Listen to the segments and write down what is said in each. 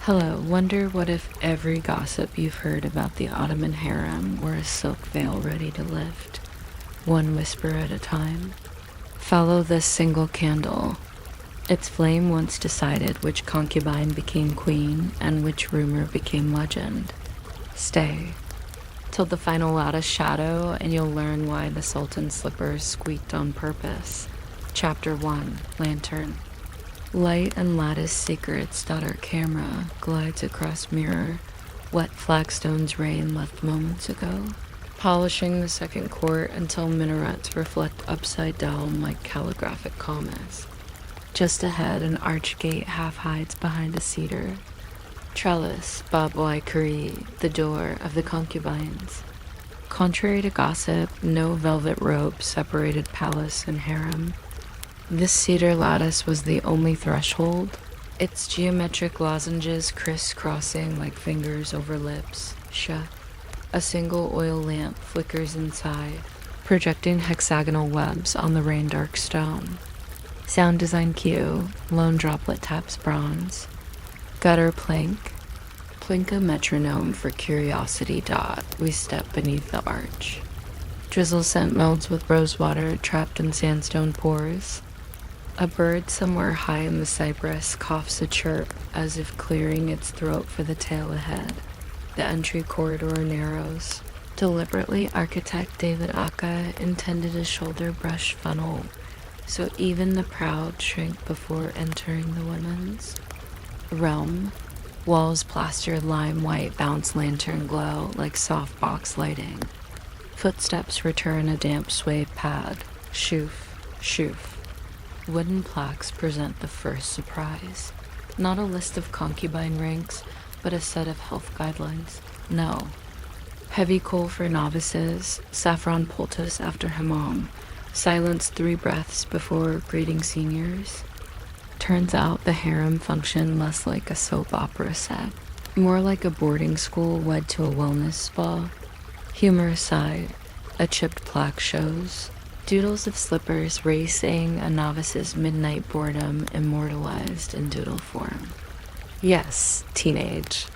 Hello, wonder what if every gossip you've heard about the Ottoman harem were a silk veil ready to lift, one whisper at a time? Follow this single candle. Its flame once decided which concubine became queen and which rumor became legend. Stay till the final lattice shadow and you'll learn why the sultan's slippers squeaked on purpose. Chapter 1, Lantern. Light and Lattice Secrets. Our camera glides across mirror, wet flagstones rain left moments ago, polishing the second court until minarets reflect upside down like calligraphic commas. Just ahead, an arch gate half hides behind a cedar. Trellis, Babwai Kari, the door of the concubines. Contrary to gossip, no velvet rope separated palace and harem. This cedar lattice was the only threshold, its geometric lozenges crisscrossing like fingers over lips, shut. A single oil lamp flickers inside, projecting hexagonal webs on the rain-dark stone. Sound design cue, lone droplet taps bronze. Gutter plank a metronome for curiosity dot. We step beneath the arch. Drizzle scent melds with rosewater trapped in sandstone pores. A bird somewhere high in the cypress coughs a chirp as if clearing its throat for the tale ahead. The entry corridor narrows. Deliberately, architect David Aka intended a shoulder brush funnel, so even the proud shrink before entering the women's. Realm. Walls plastered lime white bounce lantern glow like soft box lighting. Footsteps return a damp suede pad. Shoof, shoof. Wooden plaques present the first surprise. Not a list of concubine ranks, but a set of health guidelines. No. Heavy coal for novices, saffron poultice after hammam, silence 3 breaths before greeting seniors. Turns out the harem functioned less like a soap opera set, more like a boarding school wed to a wellness spa. Humor aside, a chipped plaque shows doodles of slippers racing a novice's midnight boredom immortalized in doodle form. Yes, teenage.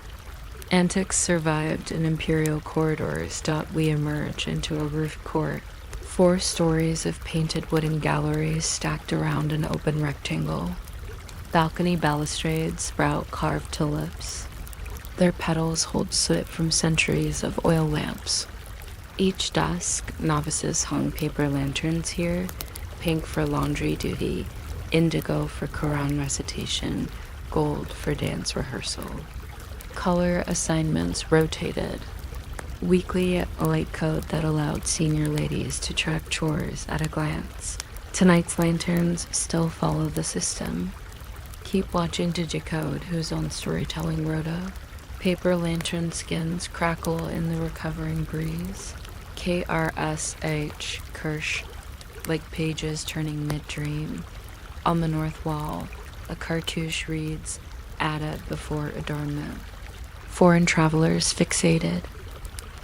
Antics survived in imperial corridors. We emerge into a roofed court. 4 stories of painted wooden galleries stacked around an open rectangle. Balcony balustrades sprout carved tulips. Their petals hold soot from centuries of oil lamps. Each dusk, novices hung paper lanterns here, pink for laundry duty, indigo for Quran recitation, gold for dance rehearsal. Color assignments rotated. Weekly, a light code that allowed senior ladies to track chores at a glance. Tonight's lanterns still follow the system. Keep watching to decode who's on storytelling rota. Paper lantern skins crackle in the recovering breeze. KRSH, Kirsch, like pages turning mid-dream. On the north wall, a cartouche reads, added before adornment. Foreign travelers fixated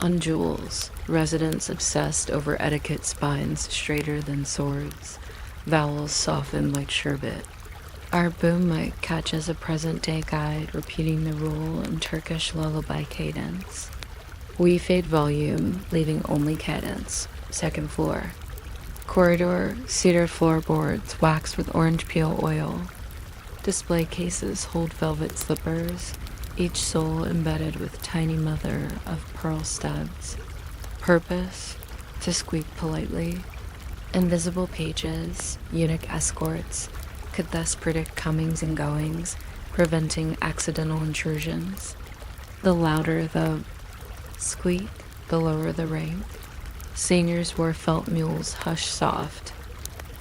on jewels, residents obsessed over etiquette spines straighter than swords, vowels softened like sherbet. Our boom mic catches a present-day guide repeating the rule in Turkish lullaby cadence. We fade volume, leaving only cadence. Second floor. Corridor, cedar floorboards waxed with orange peel oil. Display cases hold velvet slippers, each sole embedded with tiny mother of pearl studs. Purpose, to squeak politely. Invisible pages, eunuch escorts, could thus predict comings and goings, preventing accidental intrusions. The louder the squeak, the lower the rank. Seniors wore felt mules hush soft.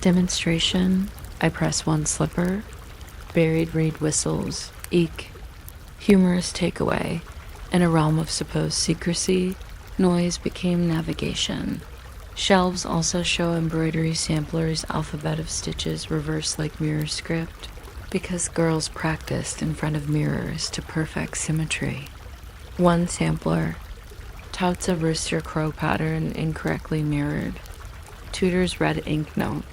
Demonstration, I press one slipper. Buried reed whistles, eek. Humorous takeaway, in a realm of supposed secrecy, noise became navigation. Shelves also show embroidery samplers' alphabet of stitches reversed like mirror script, because girls practiced in front of mirrors to perfect symmetry. One sampler touts a rooster crow pattern incorrectly mirrored. Tutor's red ink note,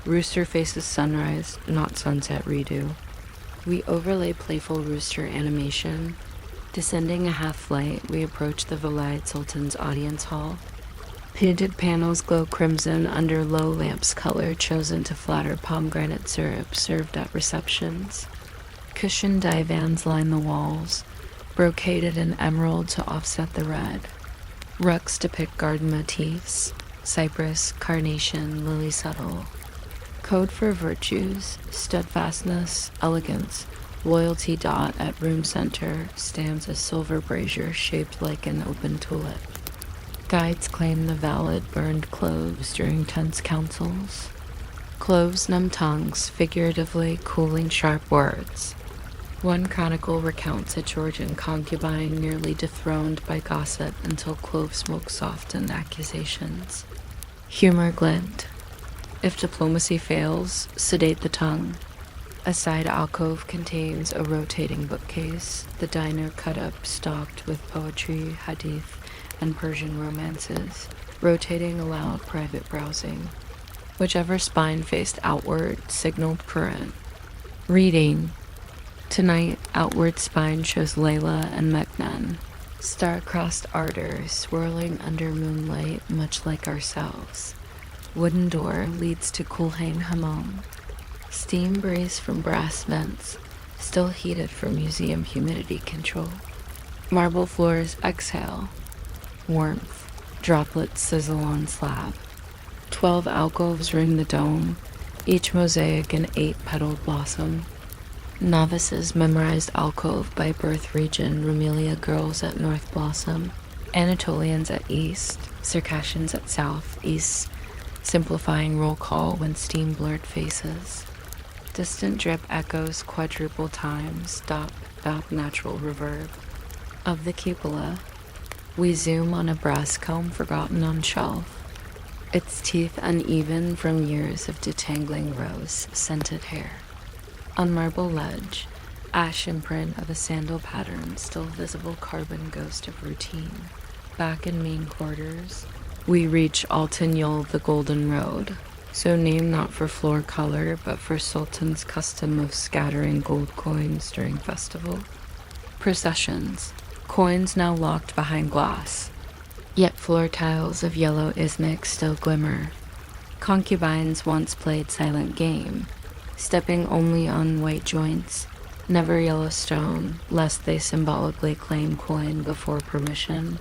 rooster faces sunrise, not sunset redo. We overlay playful rooster animation. Descending a half flight, we approach the Vilayet Sultan's audience hall. Painted panels glow crimson under low lamps color chosen to flatter pomegranate syrup served at receptions. Cushioned divans line the walls, brocaded in emerald to offset the red. Rugs depict garden motifs: cypress, carnation, lily subtle. Code for virtues: steadfastness, elegance, loyalty. At room center stands a silver brazier shaped like an open tulip. Guides claim the valid burned cloves during tense councils. Cloves numb tongues, figuratively cooling sharp words. One chronicle recounts a Georgian concubine nearly dethroned by gossip until clove smoke softened accusations. Humor glint. If diplomacy fails, sedate the tongue. A side alcove contains a rotating bookcase, the diner cut up stocked with poetry, hadith, and Persian romances. Rotating allowed private browsing. Whichever spine faced outward signaled current. Reading. Tonight, outward spine shows Layla and Meknan. Star-crossed ardor swirling under moonlight much like ourselves. Wooden door leads to Kulhain Hammam. Steam breeze from brass vents, still heated for museum humidity control. Marble floors exhale. Warmth. Droplets sizzle on slab. 12 alcoves ring the dome, each mosaic an 8-petaled blossom. Novices memorized alcove by birth region, Rumelia girls at North Blossom, Anatolians at East, Circassians at South, East, simplifying roll call when steam blurred faces. Distant drip echoes quadruple times, dop, natural reverb. Of the cupola, we zoom on a brass comb forgotten on shelf, its teeth uneven from years of detangling rose-scented hair. On marble ledge, ash imprint of a sandal pattern, still visible carbon ghost of routine. Back in main quarters, we reach Altan Yol, the Golden Road, so named not for floor color, but for Sultan's custom of scattering gold coins during festival. Processions, coins now locked behind glass, yet floor tiles of yellow Iznik still glimmer. Concubines once played silent game, stepping only on white joints, never yellow stone, lest they symbolically claim coin before permission.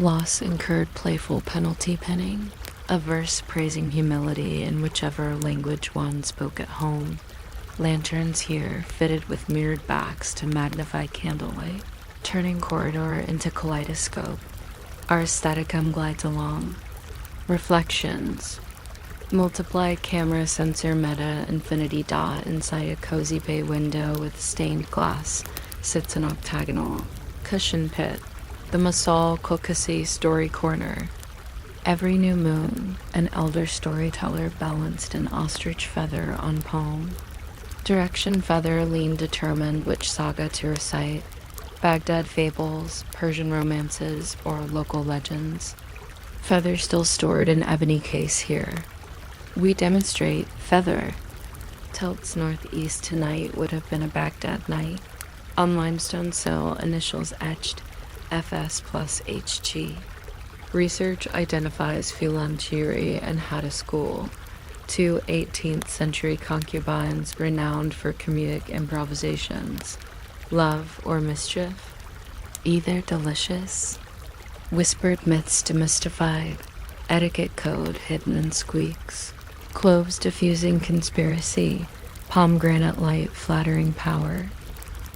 Loss incurred playful penalty penning, a verse praising humility in whichever language one spoke at home. Lanterns here fitted with mirrored backs to magnify candlelight. Turning corridor into kaleidoscope, our aestheticum glides along. Reflections. Multiplied camera sensor meta infinity dot inside a cozy bay window with stained glass sits an octagonal. Cushion pit. The Masal Kokasi story corner. Every new moon, an elder storyteller balanced an ostrich feather on palm. Direction feather leaned determined which saga to recite. Baghdad fables, Persian romances, or local legends. Feather still stored in ebony case here. We demonstrate feather. Tilts northeast tonight would have been a Baghdad night. On limestone sill, initials etched FS plus HG. Research identifies Fulanchiri and Hatta School, two 18th century concubines renowned for comedic improvisations. Love or mischief, either delicious. Whispered myths demystified, etiquette code hidden in squeaks. Cloves diffusing conspiracy, pomegranate light flattering power.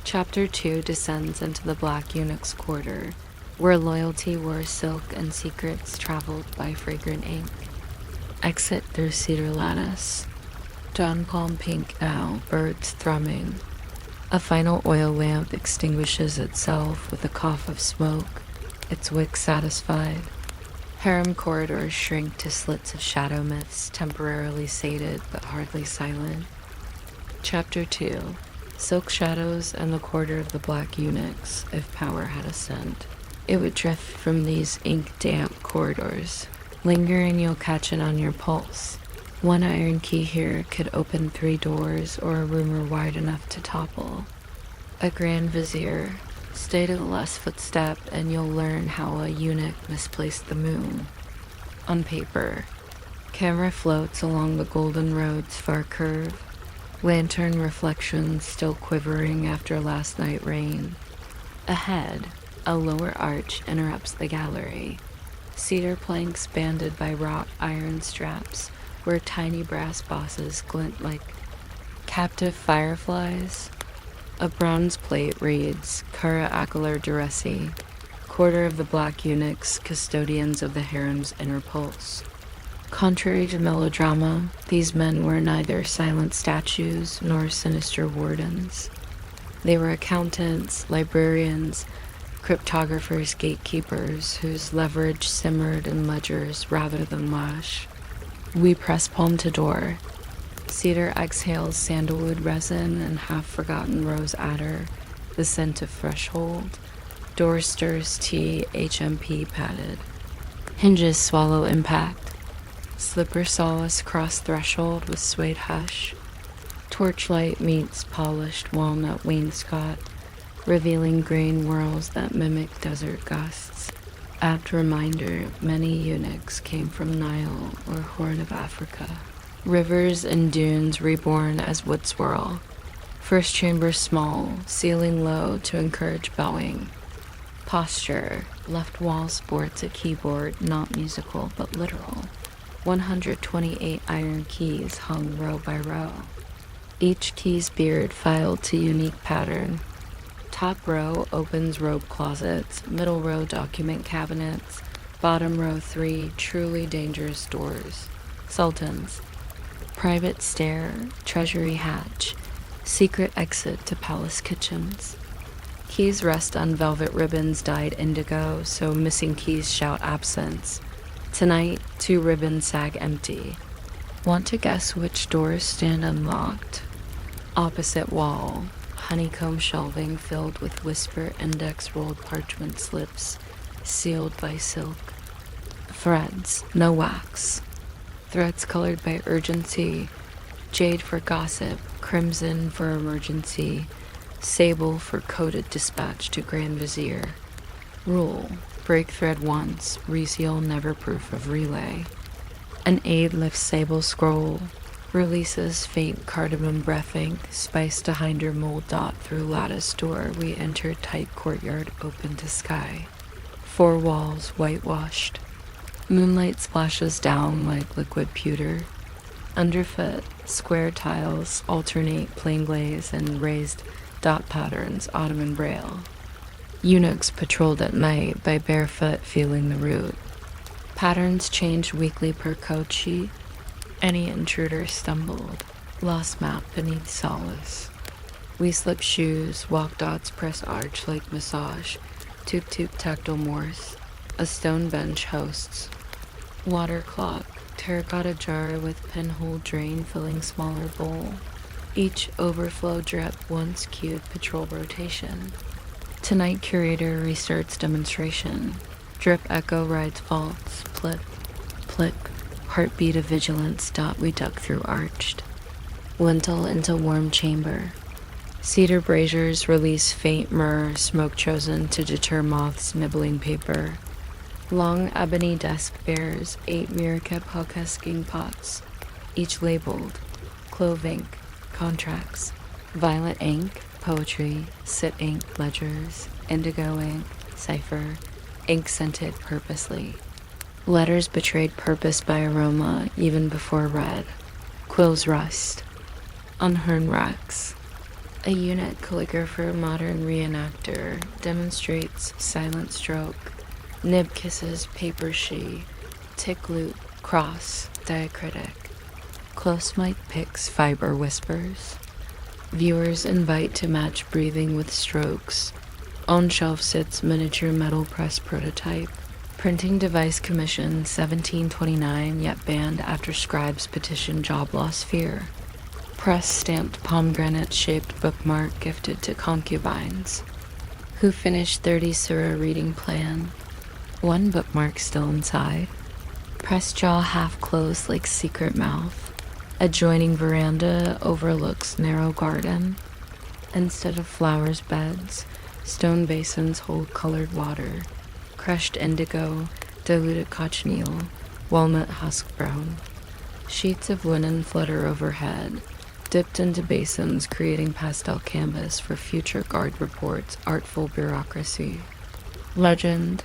Chapter 2 descends into the Black Eunuchs quarter, where loyalty wore silk and secrets traveled by fragrant ink. Exit through cedar lattice. Dawn palm pink now, birds thrumming. A final oil lamp extinguishes itself with a cough of smoke, its wick satisfied. Harem corridors shrink to slits of shadow myths, temporarily sated but hardly silent. Chapter 2. Silk shadows and the quarter of the Black Eunuchs, if power had a scent. It would drift from these ink-damp corridors. Lingering, you'll catch it on your pulse. One iron key here could open 3 doors or a rumor wide enough to topple. A grand vizier. Stay to the last footstep and you'll learn how a eunuch misplaced the moon. On paper, camera floats along the golden road's far curve, lantern reflections still quivering after last night's rain. Ahead, a lower arch interrupts the gallery. Cedar planks banded by wrought iron straps where tiny brass bosses glint like captive fireflies. A bronze plate reads, Kara Akalar Duresi, quarter of the Black Eunuchs, custodians of the harem's inner pulse. Contrary to melodrama, these men were neither silent statues nor sinister wardens. They were accountants, librarians, cryptographers, gatekeepers, whose leverage simmered in ledgers rather than lash. We press palm to door. Cedar exhales sandalwood resin and half-forgotten rose attar, the scent of threshold. Door stirs tea, HMP padded. Hinges swallow impact. Slipper solace cross threshold with suede hush. Torchlight meets polished walnut wainscot, revealing grain whirls that mimic desert gusts. Apt reminder, many eunuchs came from Nile or Horn of Africa. Rivers and dunes reborn as wood swirl. First chamber small, ceiling low to encourage bowing. Posture, left wall sports a keyboard not musical but literal. 128 iron keys hung row by row. Each key's beard filed to unique pattern. Top row opens robe closets, middle row document cabinets, bottom row 3 truly dangerous doors. Sultans. Private stair, treasury hatch, secret exit to palace kitchens. Keys rest on velvet ribbons dyed indigo, so missing keys shout absence. Tonight, 2 ribbons sag empty. Want to guess which doors stand unlocked? Opposite wall, honeycomb shelving filled with whisper index rolled parchment slips, sealed by silk. Threads, no wax. Threads colored by urgency, jade for gossip, crimson for emergency, sable for coded dispatch to Grand Vizier. Rule, break thread once, reseal never proof of relay. An aide lifts sable scroll, releases faint cardamom breath ink, spiced to hinder mold dot through lattice door we enter tight courtyard open to sky. 4 walls whitewashed. Moonlight splashes down like liquid pewter. Underfoot, square tiles alternate plain glaze and raised dot patterns Ottoman braille. Eunuchs patrolled at night by barefoot feeling the route. Patterns changed weekly per code sheet. Any intruder stumbled, lost map beneath solace. We slip shoes, walk dots press arch like massage, toop tactile morse. A stone bench hosts. Water clock, terracotta jar with pinhole drain filling smaller bowl. Each overflow drip once cued patrol rotation. Tonight curator restarts demonstration. Drip echo rides vaults, plip, plick, heartbeat of vigilance dot we duck through arched. Lintel into warm chamber. Cedar braziers release faint myrrh, smoke chosen to deter moths nibbling paper. Long ebony desk bears 8 Miracap husk-husking pots, each labeled clove ink, contracts, violet ink, poetry, sit ink, ledgers, indigo ink, cipher, ink scented purposely. Letters betrayed purpose by aroma even before read. Quills rust. Unheard racks. A eunuch calligrapher modern reenactor demonstrates silent stroke. Nib kisses paper she. Tick loop, cross, diacritic. Close mic picks fiber whispers. Viewers invite to match breathing with strokes. On shelf sits miniature metal press prototype. Printing device commission 1729 yet banned after scribes petition job loss fear. Press stamped pomegranate shaped bookmark gifted to concubines. Who finished 30 surah reading plan. 1 bookmark still inside. Press jaw half closed like secret mouth. Adjoining veranda overlooks narrow garden. Instead of flowers beds, stone basins hold colored water, crushed indigo, diluted cochineal, walnut husk brown. Sheets of linen flutter overhead, dipped into basins creating pastel canvas for future guard reports' artful bureaucracy. Legend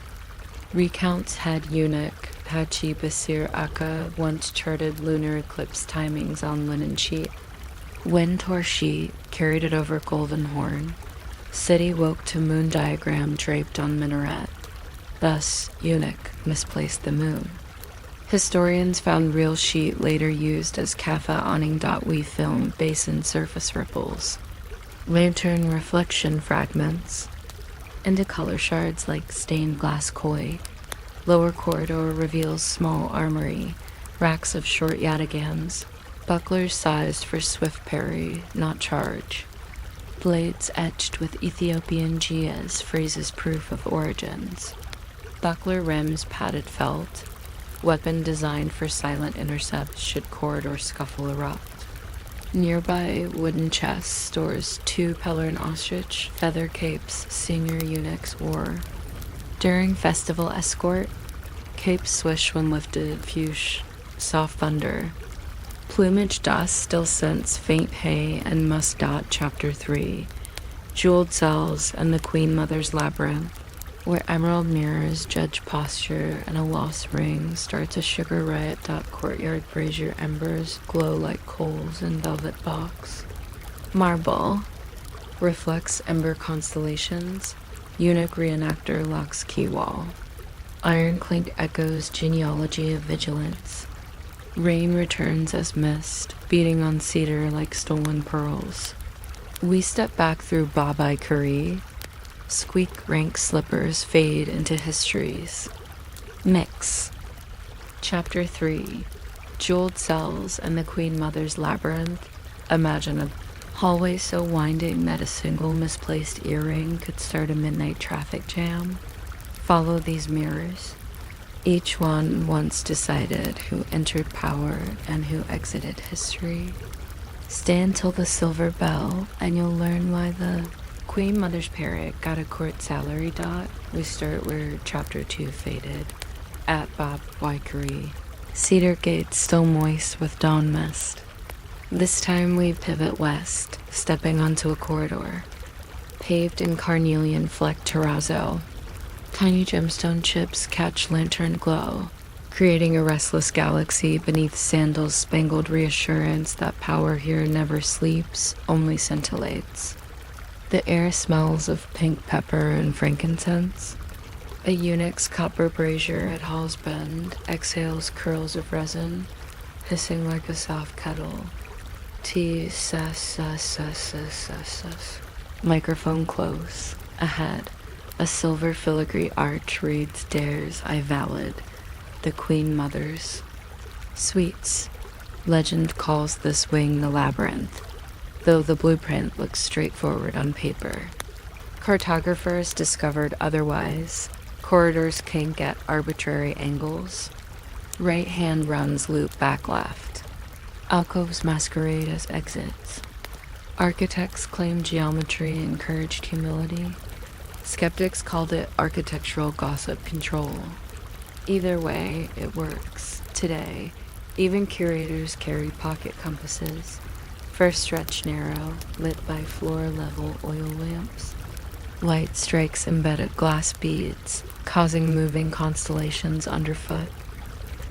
recounts head eunuch Hachi Basir Akka once charted lunar eclipse timings on linen sheet. Wind tore sheet, carried it over golden horn. City woke to moon diagram draped on minaret. Thus, eunuch misplaced the moon. Historians found real sheet later used as Kapha awning.we film basin surface ripples. Lantern reflection fragments into color shards like stained glass koi. Lower corridor reveals small armory, racks of short yataghans, bucklers sized for swift parry, not charge. Blades etched with Ethiopian gias freezes proof of origins. Buckler rims padded felt, weapon designed for silent intercepts should corridor scuffle erupt. Nearby wooden chest stores 2 Pellerin ostrich feather capes senior eunuchs wore. During festival escort, capes swish when lifted, fuchs, soft thunder. Plumage dust still scents faint hay and musk dot chapter 3. Jeweled cells and the Queen Mother's labyrinth, where emerald mirrors judge posture and a lost ring starts a sugar riot. Courtyard brazier embers glow like coals in velvet box. Marble reflects ember constellations. Eunuch reenactor locks key wall. Iron clink echoes genealogy of vigilance. Rain returns as mist, beating on cedar like stolen pearls. We step back through Babai Curry. Squeak rank slippers fade into histories. Mix. Chapter 3. Jeweled cells and the Queen Mother's labyrinth. Imagine a hallway so winding that a single misplaced earring could start a midnight traffic jam. Follow these mirrors. Each one once decided who entered power and who exited history. Stay until the silver bell and you'll learn why the Queen Mother's parrot got a court salary. We start where chapter 2 faded. At Bob Waikery. Cedar gates still moist with dawn mist. This time we pivot west, stepping onto a corridor, paved in carnelian flecked terrazzo. Tiny gemstone chips catch lantern glow, creating a restless galaxy beneath sandals' spangled reassurance that power here never sleeps, only scintillates. The air smells of pink pepper and frankincense. A eunuch's copper brazier at Hall's Bend exhales curls of resin, hissing like a soft kettle. Tea, sus. Microphone close. Ahead, a silver filigree arch reads dares I valid. The Queen Mother's. Sweets. Legend calls this wing the labyrinth, though the blueprint looks straightforward on paper. Cartographers discovered otherwise. Corridors kink at arbitrary angles. Right hand runs loop back left. Alcoves masquerade as exits. Architects claimed geometry encouraged humility. Skeptics called it architectural gossip control. Either way, it works. Today, even curators carry pocket compasses. First stretch narrow, lit by floor-level oil lamps. Light strikes embedded glass beads, causing moving constellations underfoot.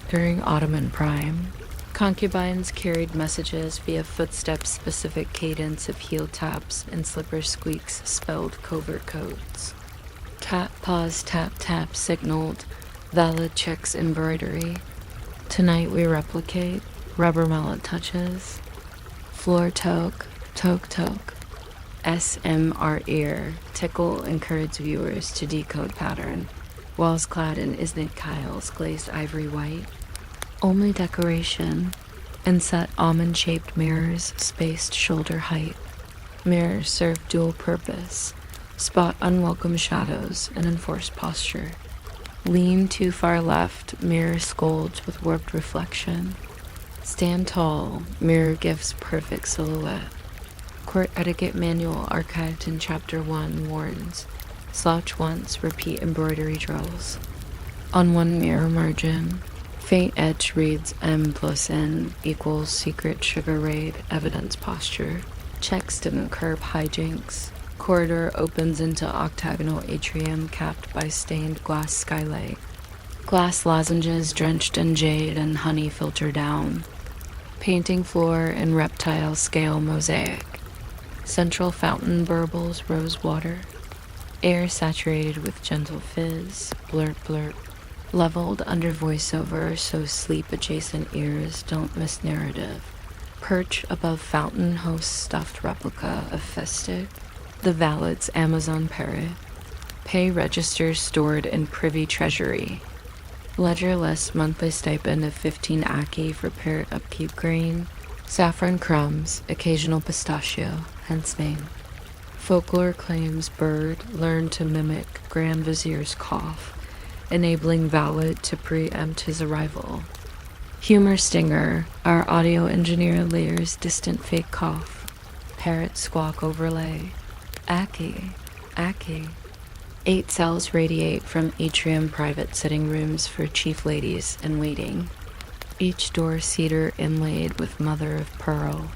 During Ottoman Prime, concubines carried messages via footstep-specific cadence of heel taps and slipper squeaks spelled covert codes. Tap, pause, tap, tap signaled valid checks embroidery. Tonight we replicate rubber mallet touches. Floor toke, toke. SMR ear, tickle encourage viewers to decode pattern. Walls clad in Isnid Kyle's glazed ivory white. Only decoration, and set almond-shaped mirrors spaced shoulder height. Mirrors serve dual purpose, spot unwelcome shadows and enforce posture. Lean too far left, mirror scolds with warped reflection. Stand tall, mirror gives perfect silhouette. Court etiquette manual archived in Chapter 1 warns, slouch once, repeat embroidery drills. On one mirror margin, faint edge reads M plus N equals secret sugar raid evidence posture. Checks didn't curb hijinks. Corridor opens into octagonal atrium capped by stained glass skylight. Glass lozenges drenched in jade and honey filter down. Painting floor in reptile scale mosaic. Central fountain burbles rose water. Air saturated with gentle fizz, blurp blurp. Leveled under voiceover so sleep-adjacent ears don't miss narrative. Perch above fountain host stuffed replica of Festic. The Valid's Amazon parrot. Pay registers stored in privy treasury. Ledger lists monthly stipend of 15 Aki for parrot upkeep grain. Saffron crumbs, occasional pistachio, hence name. Folklore claims bird learned to mimic Grand Vizier's cough, enabling Valid to preempt his arrival. Humor stinger, our audio engineer layers distant fake cough. Parrot squawk overlay. Aki, Aki. 8 cells radiate from atrium private sitting rooms for chief ladies in waiting. Each door cedar inlaid with mother of pearl.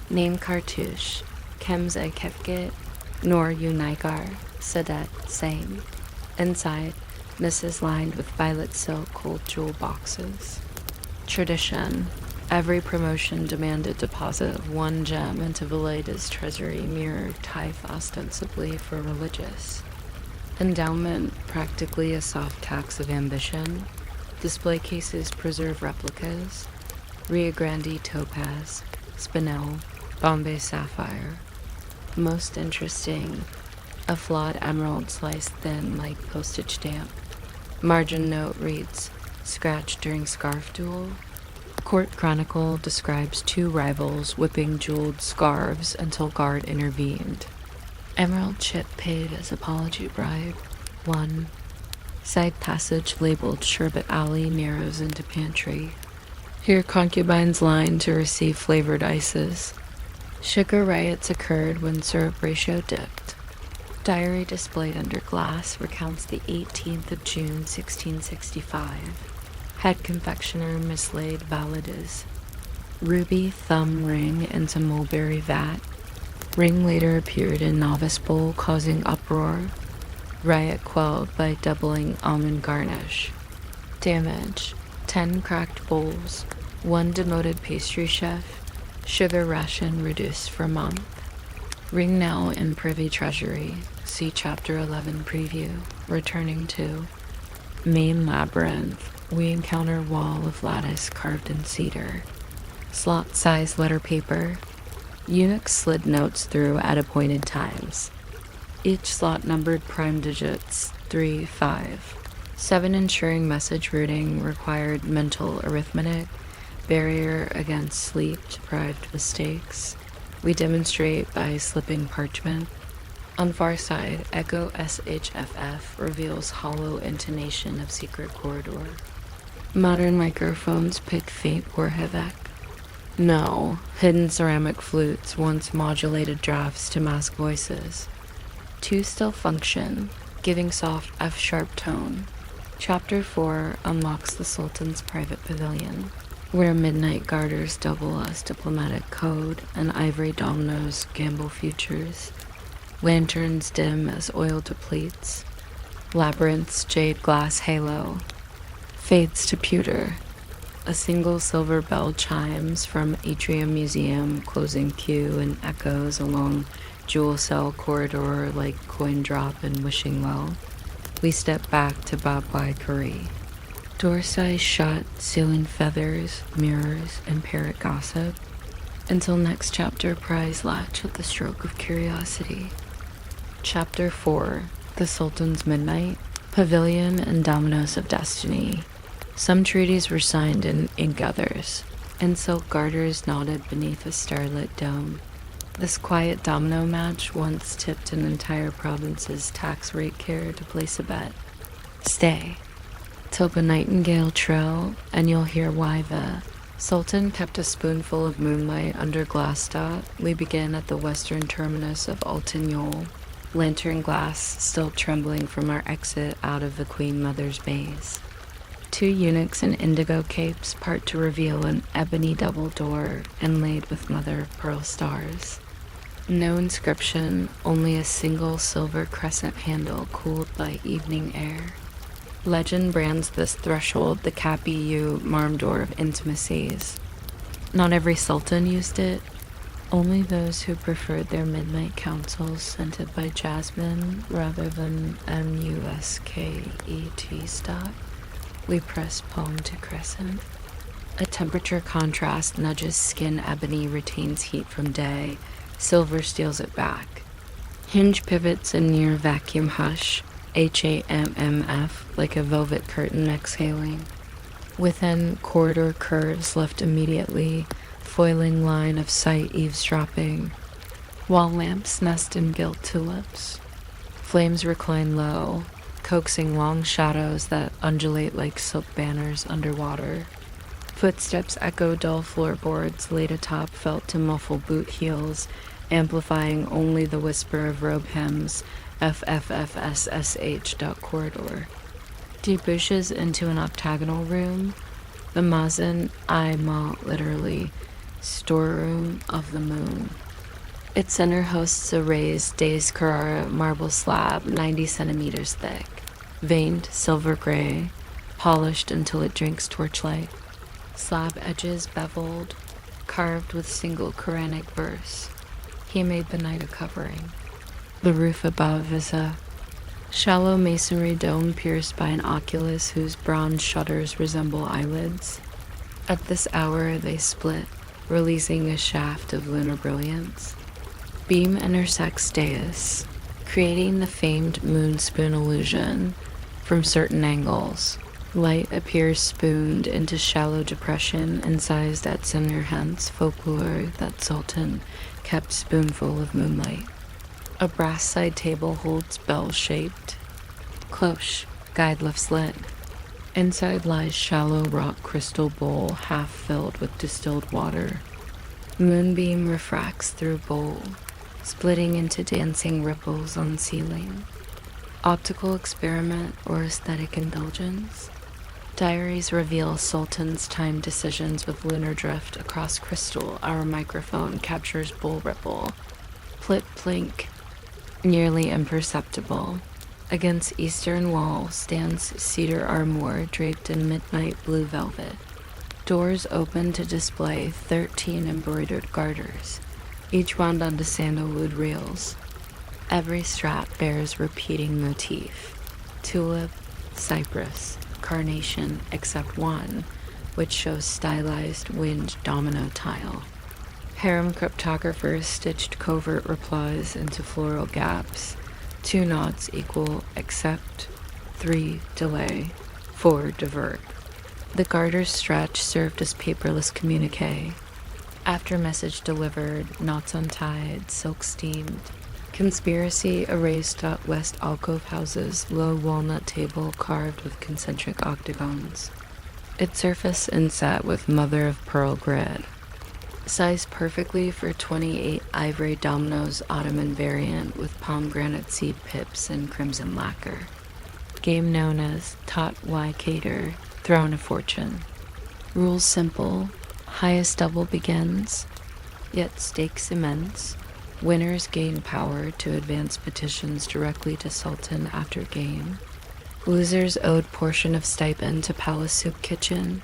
Name cartouche, Kems a Kefkit, Nor U Nigar, Sadet, same. Inside, Mrs. lined with violet silk gold jewel boxes. Tradition. Every promotion demanded deposit of 1 gem into Valeda's treasury mirrored tithe ostensibly for religious. Endowment, practically a soft tax of ambition. Display cases preserve replicas. Rio Grande topaz, spinel, Bombay sapphire. Most interesting, a flawed emerald sliced thin like postage stamp. Margin note reads, scratched during scarf duel. Court Chronicle describes 2 rivals whipping jeweled scarves until guard intervened. Emerald chip paid as apology bribe. 1. Side passage labeled Sherbet Alley narrows into pantry. Here concubines line to receive flavored ices. Sugar riots occurred when syrup ratio dipped. Diary displayed under glass recounts the 18th of June 1665. Head confectioner mislaid Validez. Ruby thumb ring into mulberry vat. Ring later appeared in novice bowl causing uproar. Riot quelled by doubling almond garnish. Damage. 10 cracked bowls. 1 demoted pastry chef. Sugar ration reduced for month. Ring now in privy treasury. See Chapter 11 preview. Returning to main labyrinth. We encounter wall of lattice carved in cedar. Slot-sized letter paper. Eunuchs slid notes through at appointed times. Each slot numbered prime digits 3, 5. 7 ensuring message routing required mental arithmetic, barrier against sleep-deprived mistakes. We demonstrate by slipping parchment. On far side, Echo SHFF reveals hollow intonation of secret corridor. Modern microphones pick faint Borhevek. No, hidden ceramic flutes once modulated drafts to mask voices. 2 still function, giving soft F-sharp tone. Chapter 4 unlocks the Sultan's private pavilion, where midnight garters double as diplomatic code and ivory dominoes gamble futures. Lanterns dim as oil depletes. Labyrinth's jade glass halo fades to pewter. A single silver bell chimes from Atrium Museum closing queue and echoes along jewel cell corridor like coin drop and wishing well. We step back to Babwai Curry. Door size shut, ceiling feathers, mirrors, and parrot gossip. Until next chapter, prize latch at the stroke of curiosity. Chapter 4, The Sultan's Midnight, Pavilion and Dominoes of Destiny. Some treaties were signed in ink others, and silk garters nodded beneath a starlit dome. This quiet domino match once tipped an entire province's tax rate care to place a bet. Stay, till the nightingale trill, and you'll hear why the Sultan kept a spoonful of moonlight under glass dot. We begin at the western terminus of Altignol, lantern glass still trembling from our exit out of the Queen Mother's maze. 2 eunuchs in indigo capes part to reveal an ebony double door inlaid with mother-of-pearl stars. No inscription, only a single silver crescent handle cooled by evening air. Legend brands this threshold the Kapi-Yu marm door of intimacies. Not every sultan used it, only those who preferred their midnight councils scented by jasmine rather than musket stock. We press palm to crescent. A temperature contrast nudges skin. Ebony retains heat from day, silver steals it back. Hinge pivots in near vacuum hush, HAMMF, like a velvet curtain exhaling. Within, corridor curves left immediately, foiling line of sight eavesdropping. Wall lamps nest in gilt tulips. Flames recline low, coaxing long shadows that undulate like silk banners underwater. Footsteps echo dull floorboards laid atop felt to muffle boot heels, amplifying only the whisper of robe hems, FFFSSH. Corridor. Debouches into an octagonal room, the Mazin literally, storeroom of the moon. Its center hosts a raised Days Carrara marble slab 90 centimeters thick, veined silver gray, polished until it drinks torchlight. Slab edges beveled, carved with single Quranic verse. He made the night a covering. The roof above is a shallow masonry dome pierced by an oculus whose bronze shutters resemble eyelids. At this hour they split, releasing a shaft of lunar brilliance. Beam intersects dais, creating the famed moon spoon illusion from certain angles. Light appears spooned into shallow depression, incised at center, hence folklore that Sultan kept spoonful of moonlight. A brass side table holds bell-shaped. Cloche, guide lifts lit. Inside lies shallow rock crystal bowl half filled with distilled water. Moonbeam refracts through bowl, splitting into dancing ripples on ceiling. Optical experiment or aesthetic indulgence? Diaries reveal Sultan's time decisions with lunar drift across crystal. Our microphone captures bowl ripple. Plip plink, nearly imperceptible. Against eastern wall stands cedar armoire draped in midnight blue velvet. Doors open to display 13 embroidered garters, each wound onto sandalwood reels. Every strap bears repeating motif: tulip, cypress, carnation, except one, which shows stylized winged domino tile. Harem cryptographers stitched covert replies into floral gaps. 2 knots equal accept, 3 delay, 4 divert. The garter's stretch served as paperless communique. After message delivered, knots untied, silk steamed. Conspiracy erased at West alcove houses, low walnut table carved with concentric octagons. Its surface inset with mother-of-pearl grid. Sized perfectly for 28 ivory dominoes Ottoman variant with pomegranate seed pips and crimson lacquer. Game known as Tot Y Cater, Throne of Fortune. Rules simple, highest double begins, yet stakes immense. Winners gain power to advance petitions directly to Sultan after game. Losers owed portion of stipend to Palace Soup Kitchen.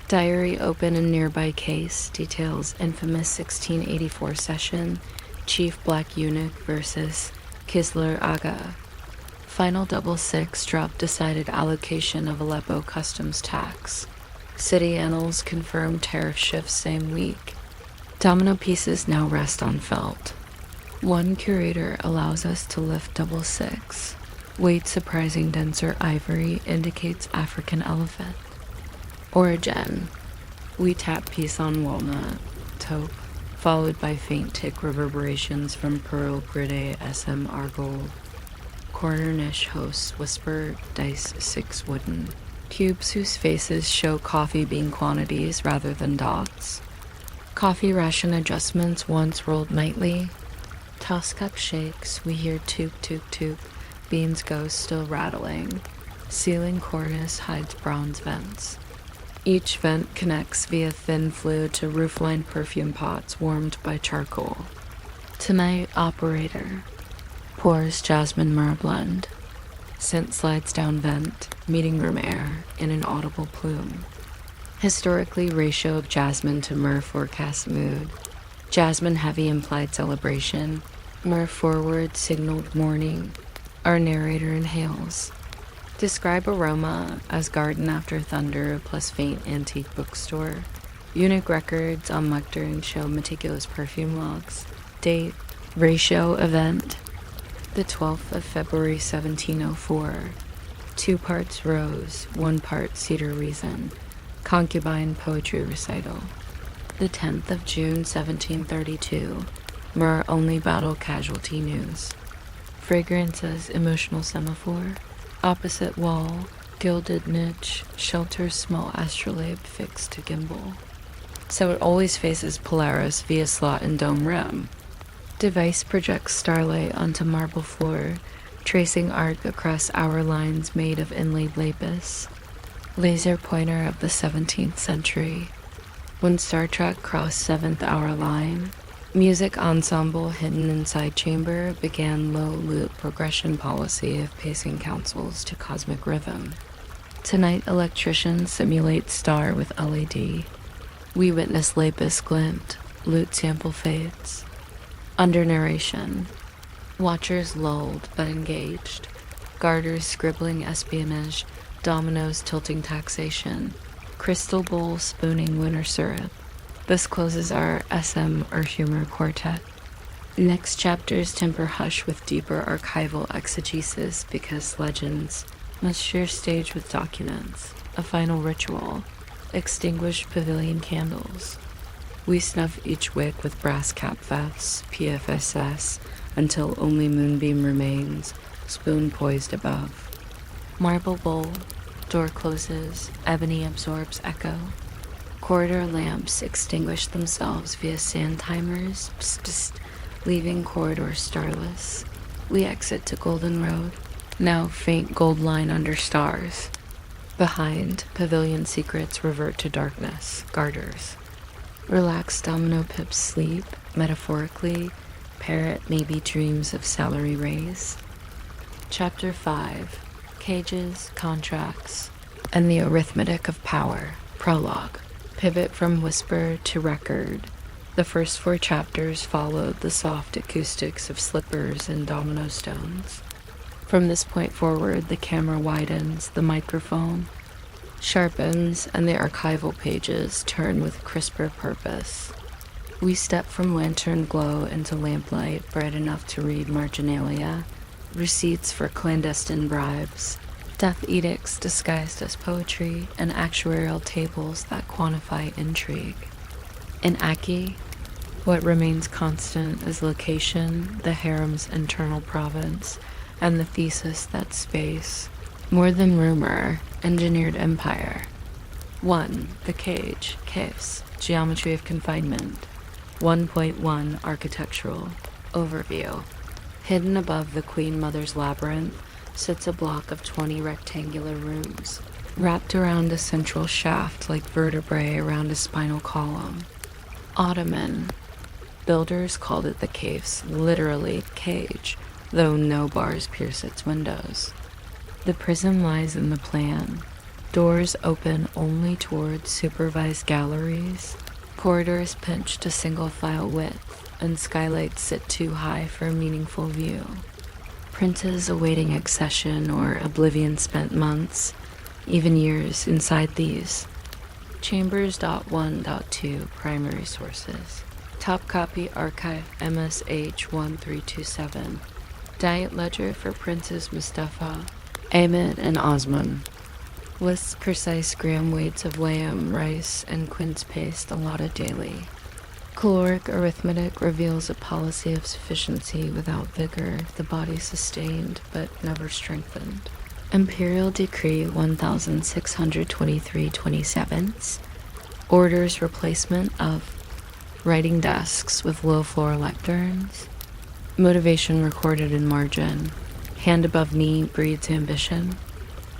Diary open in nearby case details infamous 1684 session, Chief Black Eunuch versus Kisler Aga. Final double 6 drop decided allocation of Aleppo customs tax. City annals confirm tariff shifts same week. Domino pieces now rest on felt. One curator allows us to lift double 6. Weight surprising denser ivory indicates African elephant. Origin. We tap piece on walnut, taupe, followed by faint tick reverberations from pearl grade SM Argold. Corner niche hosts whisper, dice 6 wooden, cubes whose faces show coffee bean quantities rather than dots. Coffee ration adjustments once rolled nightly. Toss cup shakes, we hear toop toop toop, beans go still rattling. Ceiling cornice hides bronze vents. Each vent connects via thin flue to roofline perfume pots warmed by charcoal. Tonight, operator pours jasmine myrrh blend. Scent slides down vent, meeting room air in an audible plume. Historically, ratio of jasmine to myrrh forecasts mood. Jasmine heavy implied celebration. Myrrh forward signaled morning. Our narrator inhales. Describe aroma as garden after thunder plus faint antique bookstore. Eunuch records on lectern show meticulous perfume logs. Date, ratio, event. The 12th of February 1704. 2 parts rose, 1 part cedar reason. Concubine poetry recital. The 10th of June 1732. Myrrh only battle casualty news. Fragrances emotional semaphore. Opposite wall, gilded niche, shelters small astrolabe fixed to gimbal. So it always faces Polaris via slot and dome rim. Device projects starlight onto marble floor, tracing arc across hour lines made of inlaid lapis. Laser pointer of the 17th century. When Star Trek crossed 7th hour line, music ensemble hidden inside chamber began low loop progression policy of pacing councils to cosmic rhythm. Tonight electricians simulate star with LED. We witness lapis glint, lute sample fades. Under narration, watchers lulled but engaged. Garters scribbling espionage, dominoes tilting taxation, crystal bowl spooning winter syrup. This closes our SM or humor quartet. Next chapters temper hush with deeper archival exegesis because legends must share stage with documents. A final ritual. Extinguished pavilion candles. We snuff each wick with brass cap vests, PFSS, until only moonbeam remains, spoon poised above. Marble bowl, door closes, ebony absorbs echo. Corridor lamps extinguish themselves via sand timers, psst, psst, leaving corridor starless. We exit to Golden Road, now faint gold line under stars. Behind, pavilion secrets revert to darkness, garters. Relaxed domino pips sleep, metaphorically, parrot maybe dreams of salary raise. Chapter 5. Cages, contracts, and the arithmetic of power. Prologue. Pivot from whisper to record. The first 4 chapters followed the soft acoustics of slippers and domino stones. From this point forward, the camera widens, the microphone sharpens, and the archival pages turn with crisper purpose. We step from lantern glow into lamplight bright enough to read marginalia, receipts for clandestine bribes, death edicts disguised as poetry, and actuarial tables that quantify intrigue. In Aki, what remains constant is location, the harem's internal province, and the thesis that space, more than rumor, engineered empire. 1. The cage, caves, geometry of confinement. 1.1 Architectural overview. Hidden above the Queen Mother's labyrinth sits a block of 20 rectangular rooms, wrapped around a central shaft like vertebrae around a spinal column. Ottoman. Builders called it the cave's literally cage, though no bars pierce its windows. The prism lies in the plan. Doors open only towards supervised galleries. Corridors pinch to single file width, and skylights sit too high for a meaningful view. Princes awaiting accession or oblivion spent months, even years inside these. Chambers.1.2 primary sources. Top copy archive MSH 1327. Diet ledger for Princes Mustafa, Ahmed, and Osman. Lists precise gram weights of lamb, rice, and quince paste allotted daily. Caloric arithmetic reveals a policy of sufficiency without vigor, the body sustained but never strengthened. Imperial Decree 1623-27 orders replacement of writing desks with low floor lecterns. Motivation recorded in margin. Hand above knee breeds ambition.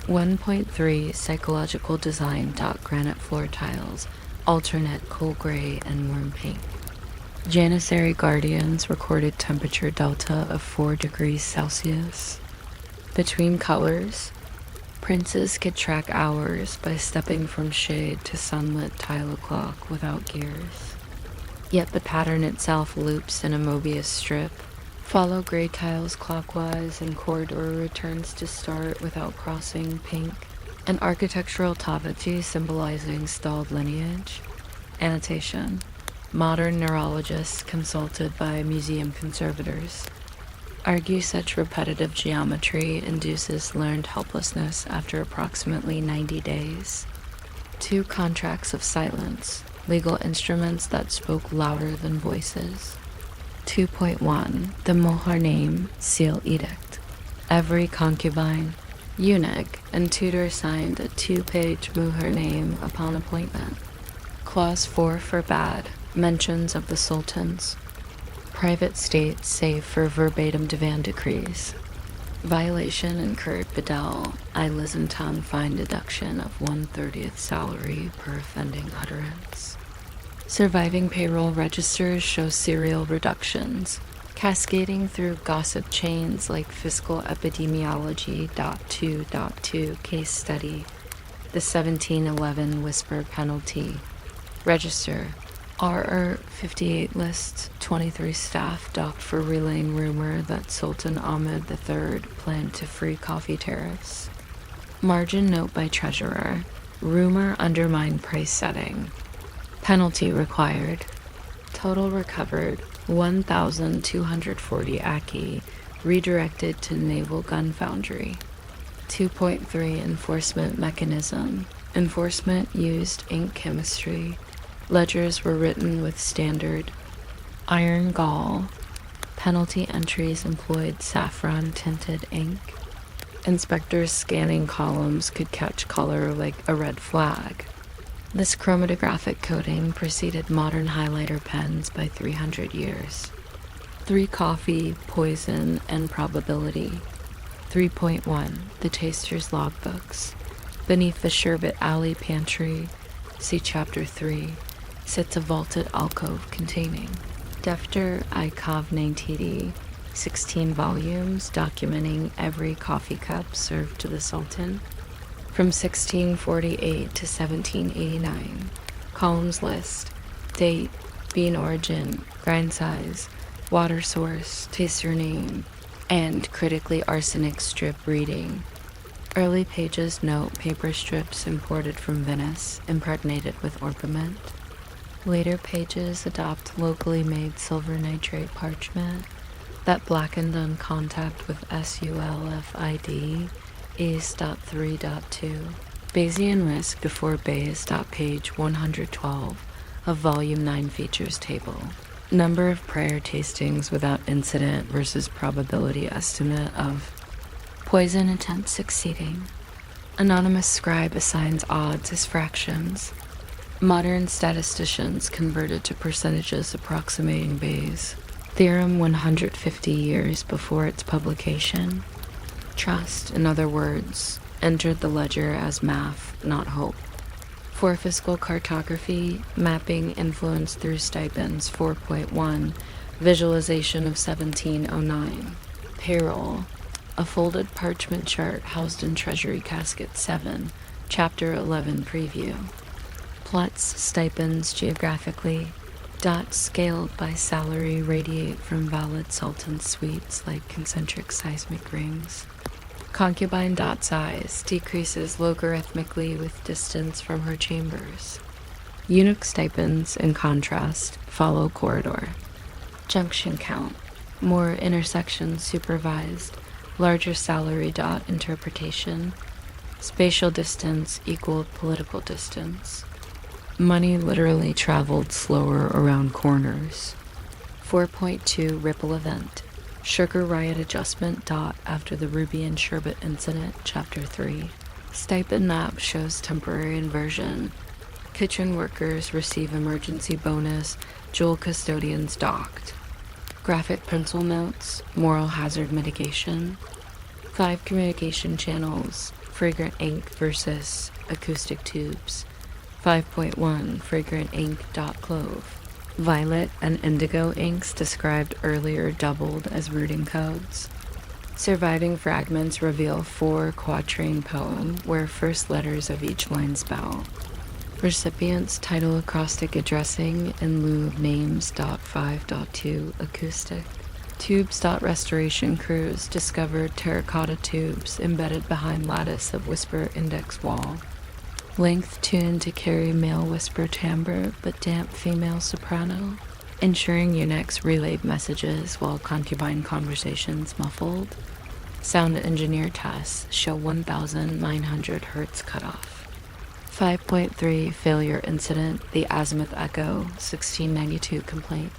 1.3 psychological design. Granite floor tiles. Alternate cool gray and warm pink. Janissary guardians recorded temperature delta of 4 degrees Celsius. Between colors, princes could track hours by stepping from shade to sunlit tile clock without gears. Yet the pattern itself loops in a Mobius strip. Follow gray tiles clockwise and corridor returns to start without crossing pink. An architectural tautology symbolizing stalled lineage. Annotation. Modern neurologists consulted by museum conservators argue such repetitive geometry induces learned helplessness after approximately 90 days. 2 contracts of silence, legal instruments that spoke louder than voices. 2.1 The Moharem Seal Edict. Every concubine, eunuch, and tutor signed a 2-page Moharem upon appointment. Clause 4 forbade mentions of the sultans. Private states save for verbatim divan decrees. Violation incurred Bedell, Eilis fine deduction of 1/30th salary per offending utterance. Surviving payroll registers show serial reductions, cascading through gossip chains like Fiscal Epidemiology .2.2 case study, the 1711 whisper penalty. Register. RR 58 lists 23 staff docked for relaying rumor that Sultan Ahmed III planned to free coffee terrace. Margin note by treasurer. Rumor undermined price setting. Penalty required. Total recovered 1,240 Aki, redirected to Naval Gun Foundry. 2.3 Enforcement mechanism. Enforcement used ink chemistry. Ledgers were written with standard iron gall. Penalty entries employed saffron-tinted ink. Inspectors scanning columns could catch color like a red flag. This chromatographic coating preceded modern highlighter pens by 300 years. 3 Coffee, poison, and probability. 3.1 The Taster's Logbooks. Beneath the Sherbet Alley pantry, see Chapter 3, sits a vaulted alcove containing Defter I Kavnaitidi, 16 volumes documenting every coffee cup served to the Sultan from 1648 to 1789. Columns list, date, bean origin, grind size, water source, taster name, and critically arsenic strip reading. Early pages note paper strips imported from Venice, impregnated with orpiment. Later pages adopt locally made silver nitrate parchment that blackened on contact with SULFID ACE.3.2. Bayesian risk before Bayes. Page 112 of Volume 9 features table. Number of prayer tastings without incident versus probability estimate of poison attempt succeeding. Anonymous scribe assigns odds as fractions. Modern statisticians converted to percentages approximating Bayes. Theorem 150 years before its publication. Trust, in other words, entered the ledger as math, not hope. For fiscal cartography, mapping influence through stipends 4.1, visualization of 1709. Payroll, a folded parchment chart housed in Treasury Casket 7, Chapter 11 preview. Plots stipends geographically. Dots scaled by salary radiate from valid sultan suites like concentric seismic rings. Concubine dot size decreases logarithmically with distance from her chambers. Eunuch stipends, in contrast, follow corridor. Junction count, more intersections supervised, larger salary dot interpretation. Spatial distance equaled political distance. Money literally traveled slower around corners. 4.2 Ripple event. Sugar Riot Adjustment. After the Ruby and Sherbet Incident, Chapter 3. Stipend Nap shows temporary inversion. Kitchen workers receive emergency bonus. Jewel custodians docked. Graphic pencil notes. Moral hazard mitigation. 5 communication channels. Fragrant ink versus acoustic tubes. 5.1 Fragrant ink. Clove. Violet and indigo inks described earlier doubled as routing codes. Surviving fragments reveal 4-quatrain poem where first letters of each line spell. Recipients title acrostic addressing in lieu of names. 5.2 Acoustic. Tubes. Restoration crews discovered terracotta tubes embedded behind lattice of whisper index wall. Length tuned to carry male whisper timbre but damp female soprano. Ensuring eunuchs relayed messages while concubine conversations muffled. Sound engineer tests show 1,900 Hz cutoff. 5.3 Failure Incident. The Azimuth Echo 1692 complaint.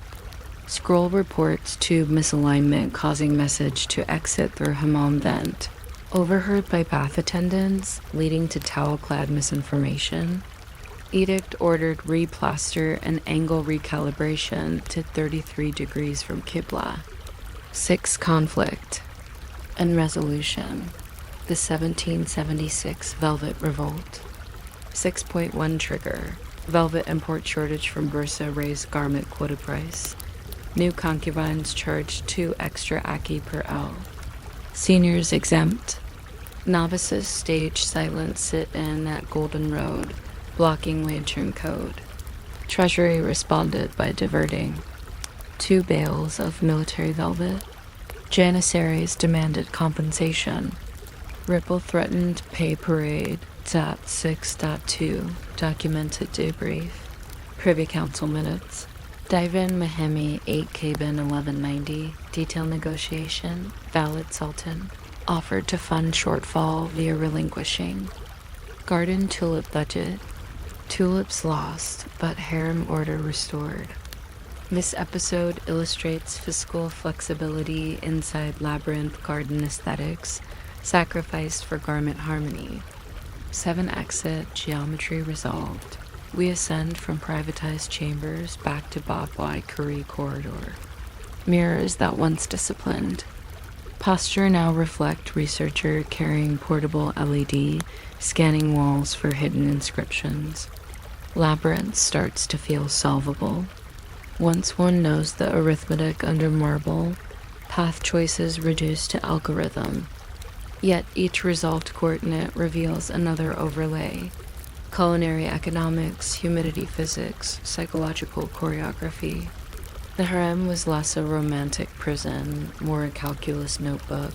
Scroll reports tube misalignment causing message to exit through hammam vent. Overheard by bath attendants, leading to towel-clad misinformation. Edict ordered replaster and angle recalibration to 33 degrees from Qibla. 6 Conflict and resolution. The 1776 Velvet Revolt. 6.1 Trigger. Velvet import shortage from Bursa raised garment quota price. New concubines charged 2 extra Aki per L. Seniors exempt. Novices stage silent sit-in at Golden Road, blocking lantern code. Treasury responded by diverting 2 bales of military velvet. Janissaries demanded compensation. Ripple threatened pay parade. 6.2 Documented debrief. Privy Council minutes. Divin Mahemi 8 Kabin 1190. Detail negotiation. Valid Sultan. Offered to fund shortfall via relinquishing. Garden tulip budget. Tulips lost, but harem order restored. This episode illustrates fiscal flexibility inside labyrinth garden aesthetics, sacrificed for garment harmony. 7 Exit geometry resolved. We ascend from privatized chambers back to Babwai Curry corridor. Mirrors that once disciplined. Posture now reflect researcher carrying portable LED, scanning walls for hidden inscriptions. Labyrinth starts to feel solvable. Once one knows the arithmetic under marble, path choices reduce to algorithm. Yet each resolved coordinate reveals another overlay. Culinary economics, humidity physics, psychological choreography. The harem was less a romantic prison, more a calculus notebook,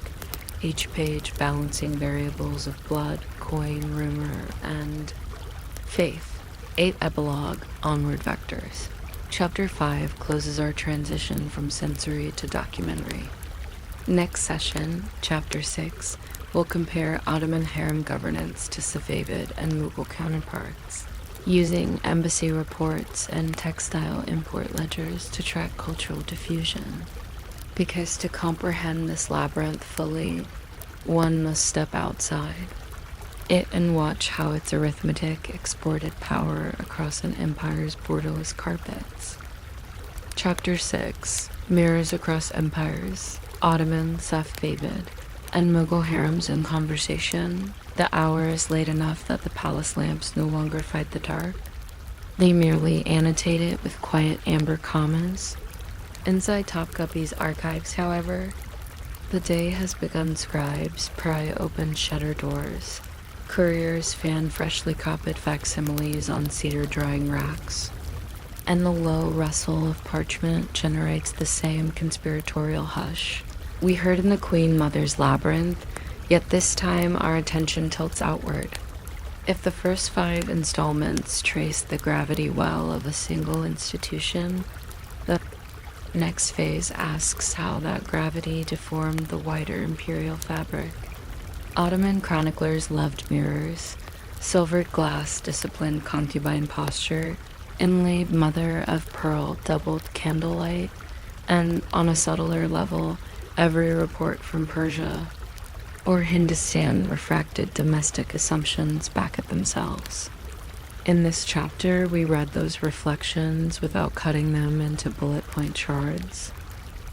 each page balancing variables of blood, coin, rumor, and faith. 8 Epilogue, onward vectors. Chapter 5 closes our transition from sensory to documentary. Next session, Chapter 6, will compare Ottoman harem governance to Safavid and Mughal counterparts, using embassy reports and textile import ledgers to track cultural diffusion. Because to comprehend this labyrinth fully, one must step outside it and watch how its arithmetic exported power across an empire's borderless carpets. Chapter 6 mirrors across empires, Ottoman, Safavid, and Mughal harems in conversation. The hour is late enough that the palace lamps no longer fight the dark. They merely annotate it with quiet amber commas. Inside Topkapi's archives, however, the day has begun. Scribes pry open shutter doors. Couriers fan freshly copied facsimiles on cedar drying racks. And the low rustle of parchment generates the same conspiratorial hush we heard in the Queen Mother's labyrinth, yet this time our attention tilts outward. If the first 5 installments trace the gravity well of a single institution, the next phase asks how that gravity deformed the wider imperial fabric. Ottoman chroniclers loved mirrors, silvered glass disciplined concubine posture, inlaid mother of pearl doubled candlelight, and on a subtler level, every report from Persia or Hindustan refracted domestic assumptions back at themselves. In this chapter, we read those reflections without cutting them into bullet point shards.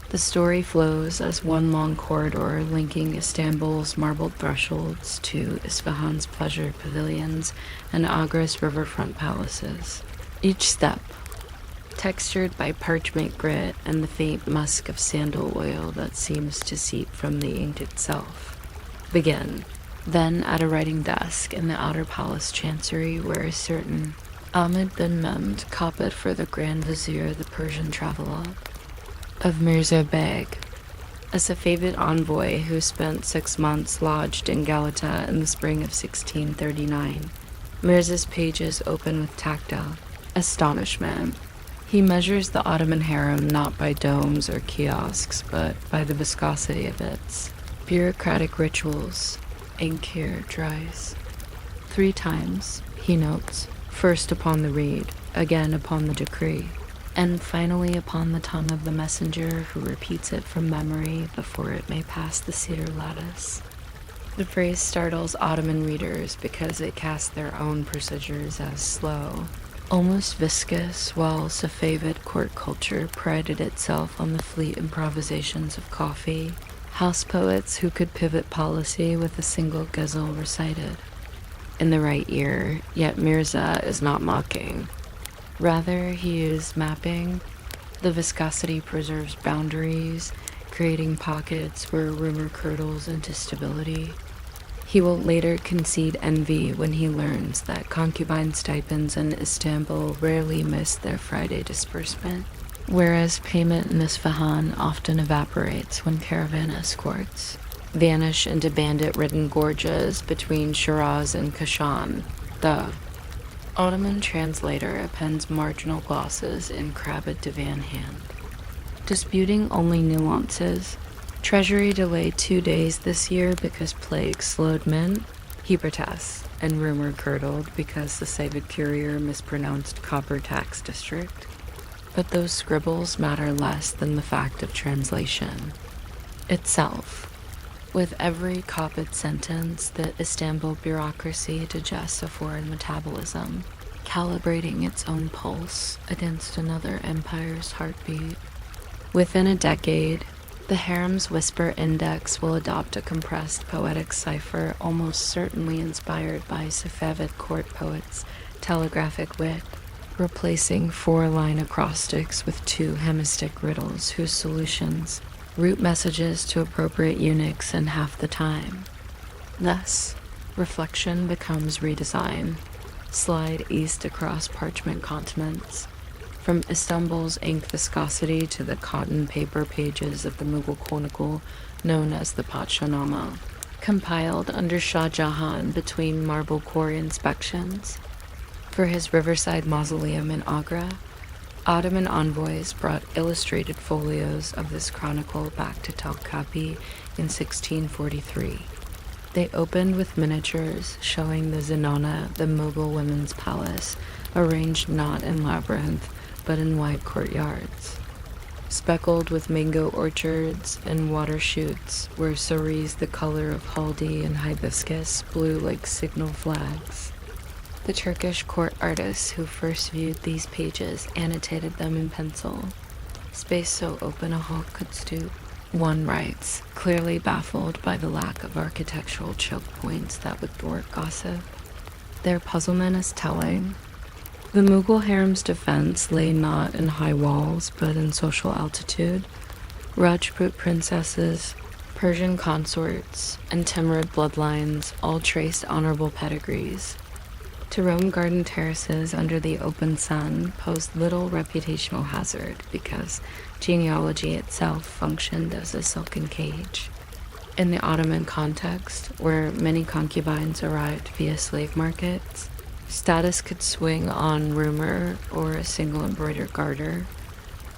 The story flows as one long corridor linking Istanbul's marbled thresholds to Isfahan's pleasure pavilions and Agra's riverfront palaces. Each step, textured by parchment grit and the faint musk of sandal oil that seems to seep from the ink itself, begin. Then at a writing desk in the outer palace chancery where a certain Ahmed bin Mehmed copied for the Grand Vizier the Persian travelogue of Mirza Beg, a Safavid envoy who spent 6 months lodged in Galata in the spring of 1639. Mirza's pages open with tactile astonishment. He measures the Ottoman harem not by domes or kiosks, but by the viscosity of its bureaucratic rituals. Ink here dries. 3 times, he notes, first upon the reed, again upon the decree, and finally upon the tongue of the messenger who repeats it from memory before it may pass the cedar lattice. The phrase startles Ottoman readers because it casts their own procedures as slow, almost viscous, while Safavid court culture prided itself on the fleet improvisations of coffee, house poets who could pivot policy with a single ghazal recited. In the right ear, yet Mirza is not mocking. Rather, he is mapping. The viscosity preserves boundaries, creating pockets where rumor curdles into stability. He will later concede envy when he learns that concubine stipends in Istanbul rarely miss their Friday disbursement, whereas payment in Isfahan often evaporates when caravan escorts vanish into bandit-ridden gorges between Shiraz and Kashan. The Ottoman translator appends marginal glosses in crabbed divan hand. Disputing only nuances, Treasury delayed 2 days this year because plague slowed mint, he protests, and rumor curdled because the Safavid courier mispronounced copper tax district. But those scribbles matter less than the fact of translation itself. With every copied sentence, the Istanbul bureaucracy digests a foreign metabolism, calibrating its own pulse against another empire's heartbeat. Within a decade, the Harem's Whisper Index will adopt a compressed poetic cipher almost certainly inspired by Safavid court poets' telegraphic wit, replacing 4-line acrostics with 2 hemistic riddles whose solutions route messages to appropriate eunuchs in half the time. Thus, reflection becomes redesign. Slide east across parchment continents, from Istanbul's ink viscosity to the cotton paper pages of the Mughal chronicle known as the Patshanama, compiled under Shah Jahan between marble quarry inspections. For his riverside mausoleum in Agra, Ottoman envoys brought illustrated folios of this chronicle back to Topkapi in 1643. They opened with miniatures showing the Zenona, the Mughal women's palace, arranged not in labyrinth, but in wide courtyards, speckled with mango orchards and water chutes where cerise the color of haldi and hibiscus blew like signal flags. The Turkish court artists who first viewed these pages annotated them in pencil, space so open a hawk could stoop. One writes, clearly baffled by the lack of architectural choke points that would thwart gossip. Their puzzlement is telling. The Mughal harem's defense lay not in high walls, but in social altitude. Rajput princesses, Persian consorts, and Timurid bloodlines all traced honorable pedigrees. To roam garden terraces under the open sun posed little reputational hazard because genealogy itself functioned as a silken cage. In the Ottoman context, where many concubines arrived via slave markets, status could swing on rumor or a single embroidered garter.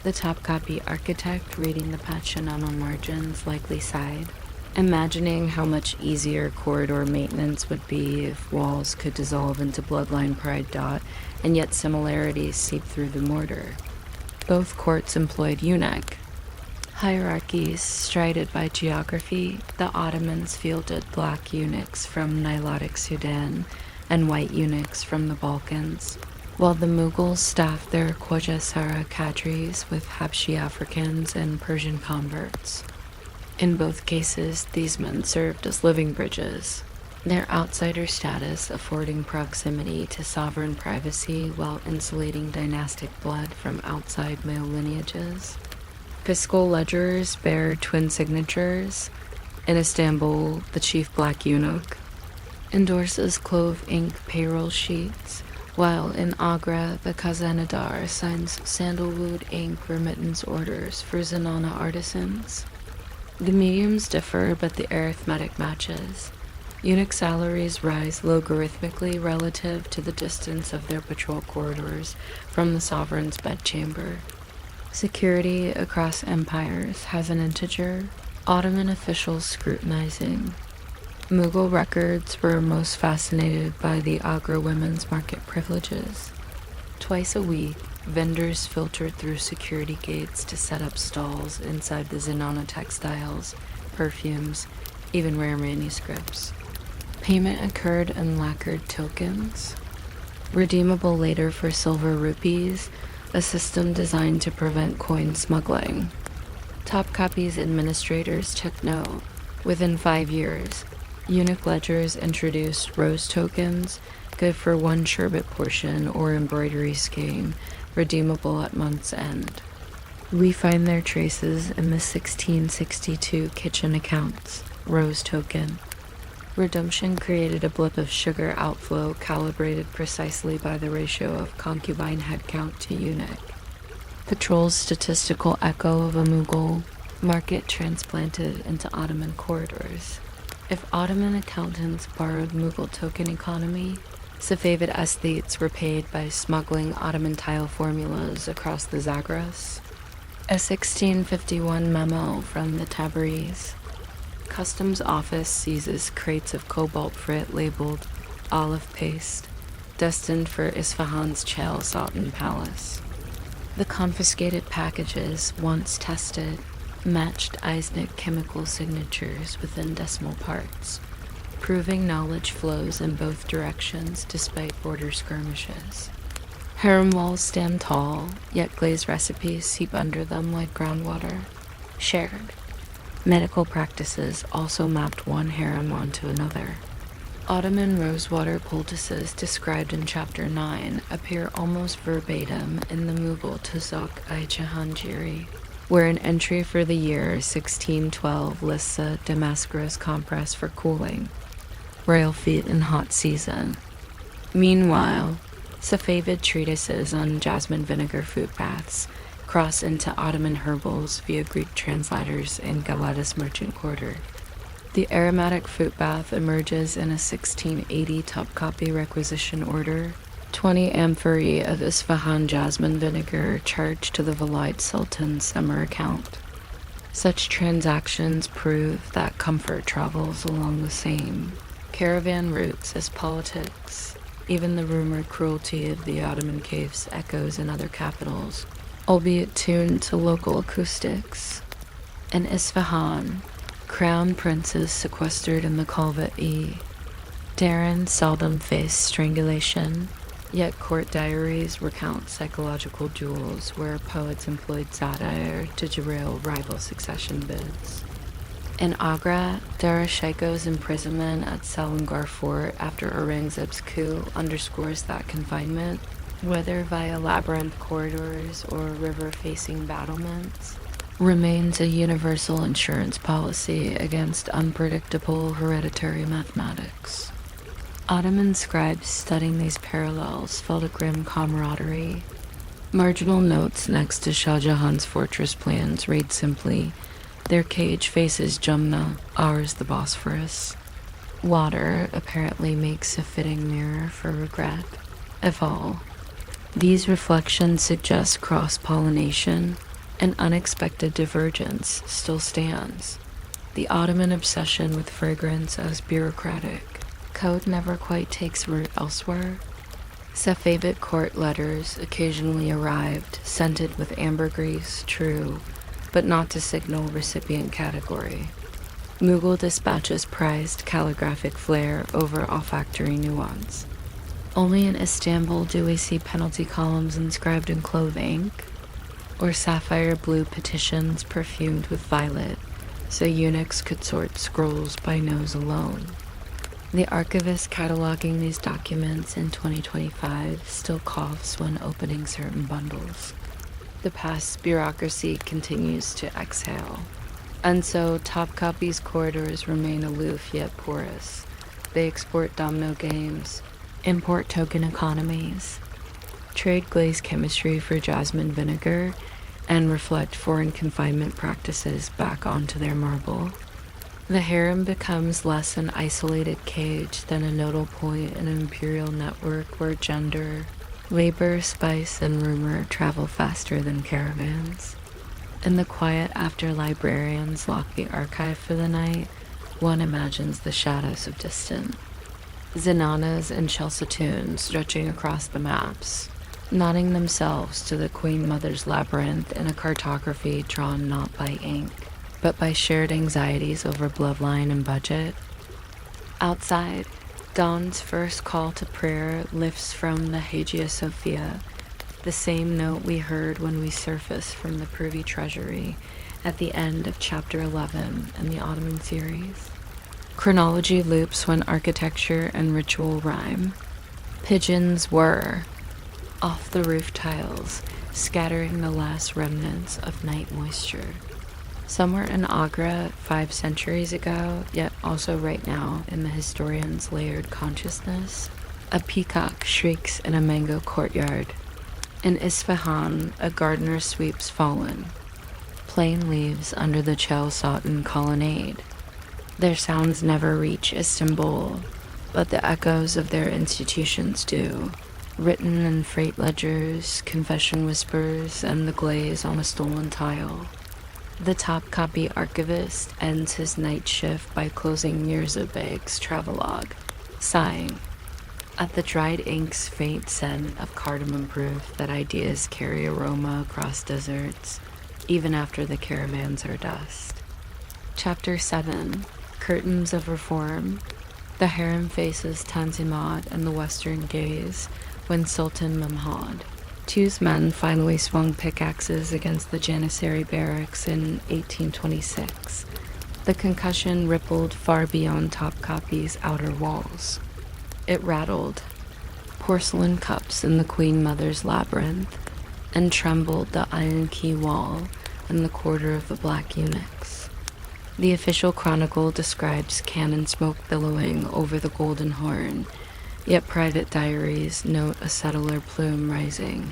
The Topkapi architect reading the Patshanama margins likely sighed, imagining how much easier corridor maintenance would be if walls could dissolve into bloodline pride dot and yet similarities seep through the mortar. Both courts employed eunuch, Hierarchies strided by geography, the Ottomans fielded Black Eunuchs from Nilotic Sudan and White Eunuchs from the Balkans, while the Mughals staffed their Khwaja Sara cadres with Habshi Africans and Persian converts. In both cases, these men served as living bridges, their outsider status affording proximity to sovereign privacy while insulating dynastic blood from outside male lineages. Fiscal ledgers bear twin signatures. In Istanbul, the chief Black Eunuch endorses clove ink payroll sheets, while in Agra, the Khazanadar signs sandalwood ink remittance orders for Zenana artisans. The mediums differ, but the arithmetic matches. Eunuch salaries rise logarithmically relative to the distance of their patrol corridors from the sovereign's bedchamber. Security across empires has an integer, Ottoman officials scrutinizing. Mughal records were most fascinated by the Agra women's market privileges. Twice a week, vendors filtered through security gates to set up stalls inside the Zenana textiles, perfumes, even rare manuscripts. Payment occurred in lacquered tokens, redeemable later for silver rupees, a system designed to prevent coin smuggling. Topkapi's administrators took note. Within 5 years, eunuch ledgers introduced rose tokens, good for one sherbet portion or embroidery skein, redeemable at month's end. We find their traces in the 1662 kitchen accounts, rose token. Redemption created a blip of sugar outflow calibrated precisely by the ratio of concubine headcount to eunuch. Patrol's statistical echo of a Mughal market transplanted into Ottoman corridors. If Ottoman accountants borrowed Mughal token economy, Safavid aesthetes were paid by smuggling Ottoman tile formulas across the Zagros. A 1651 memo from the Tabriz. Customs office seizes crates of cobalt frit labeled olive paste, destined for Isfahan's Chal Sultan Palace. The confiscated packages, once tested, matched Eisnick chemical signatures within decimal parts, proving knowledge flows in both directions despite border skirmishes. Harem walls stand tall, yet glazed recipes seep under them like groundwater. Shared. Medical practices also mapped one harem onto another. Ottoman rosewater poultices described in Chapter 9 appear almost verbatim in the Mughal Tuzuk-i Jahangiri, where an entry for the year 1612 lists a Damascus compress for cooling, royal feet in hot season. Meanwhile, Safavid treatises on jasmine vinegar foot baths cross into Ottoman herbals via Greek translators in Galatas merchant quarter. The aromatic foot bath emerges in a 1680 Topkapi requisition order, 20 amphorae of Isfahan jasmine vinegar charged to the Valide Sultan's summer account. Such transactions prove that comfort travels along the same caravan routes as politics. Even the rumored cruelty of the Ottoman caves echoes in other capitals, albeit tuned to local acoustics. In Isfahan, crown princes sequestered in the Khalva-e. Darren seldom faced strangulation, yet court diaries recount psychological duels where poets employed satire to derail rival succession bids. In Agra, Darashaiko's imprisonment at Salangar Fort after Aurangzeb's coup underscores that confinement, whether via labyrinth corridors or river-facing battlements, remains a universal insurance policy against unpredictable hereditary mathematics. Ottoman scribes studying these parallels felt a grim camaraderie. Marginal notes next to Shah Jahan's fortress plans read simply, "Their cage faces Jumna, ours the Bosphorus." Water apparently makes a fitting mirror for regret, if all. These reflections suggest cross-pollination. An unexpected divergence still stands. The Ottoman obsession with fragrance as bureaucratic. Code never quite takes root elsewhere. Safavid court letters occasionally arrived, scented with ambergris, true, but not to signal recipient category. Mughal dispatches prized calligraphic flair over olfactory nuance. Only in Istanbul do we see penalty columns inscribed in clove ink, or sapphire blue petitions perfumed with violet, so eunuchs could sort scrolls by nose alone. The archivist cataloging these documents in 2025 still coughs when opening certain bundles. The past bureaucracy continues to exhale. And so Topkapi's corridors remain aloof yet porous. They export domino games, import token economies, trade glaze chemistry for jasmine vinegar, and reflect foreign confinement practices back onto their marble. The harem becomes less an isolated cage than a nodal point in an imperial network where gender, labor, spice, and rumor travel faster than caravans. In the quiet after librarians lock the archive for the night, one imagines the shadows of distant zenanas and chalcetoons stretching across the maps, nodding themselves to the Queen Mother's labyrinth in a cartography drawn not by ink, but by shared anxieties over bloodline and budget. Outside, dawn's first call to prayer lifts from the Hagia Sophia, the same note we heard when we surfaced from the Privy Treasury at the end of Chapter 11 in the Ottoman series. Chronology loops when architecture and ritual rhyme. Pigeons whir off the roof tiles, scattering the last remnants of night moisture. Somewhere in Agra 5 centuries ago, yet also right now in the historian's layered consciousness, a peacock shrieks in a mango courtyard. In Isfahan, a gardener sweeps fallen, plain leaves under the Chel-Sultan colonnade. Their sounds never reach Istanbul, but the echoes of their institutions do, written in freight ledgers, confession whispers, and the glaze on a stolen tile. The Topkapi archivist ends his night shift by closing Mirza Beg's travelogue, sighing at the dried ink's faint scent of cardamom proof that ideas carry aroma across deserts, even after the caravans are dust. Chapter 7. Curtains of Reform. The harem faces Tanzimat and the western gaze when Sultan Mahmud II's men finally swung pickaxes against the Janissary barracks in 1826. The concussion rippled far beyond Topkapi's outer walls. It rattled porcelain cups in the Queen Mother's labyrinth and trembled the iron key wall in the quarter of the Black Eunuchs. The official chronicle describes cannon smoke billowing over the Golden Horn, yet private diaries note a settler plume rising.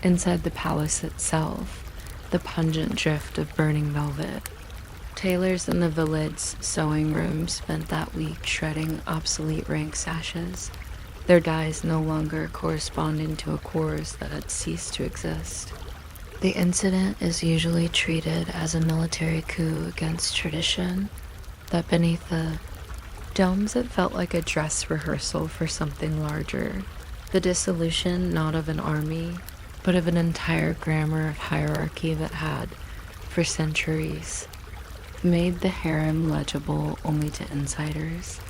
Inside the palace itself, the pungent drift of burning velvet. Tailors in the village sewing room spent that week shredding obsolete rank sashes, their dyes no longer corresponding to a course that had ceased to exist. The incident is usually treated as a military coup against tradition, that beneath the domes it felt like a dress rehearsal for something larger, the dissolution not of an army, but of an entire grammar of hierarchy that had, for centuries, made the harem legible only to insiders.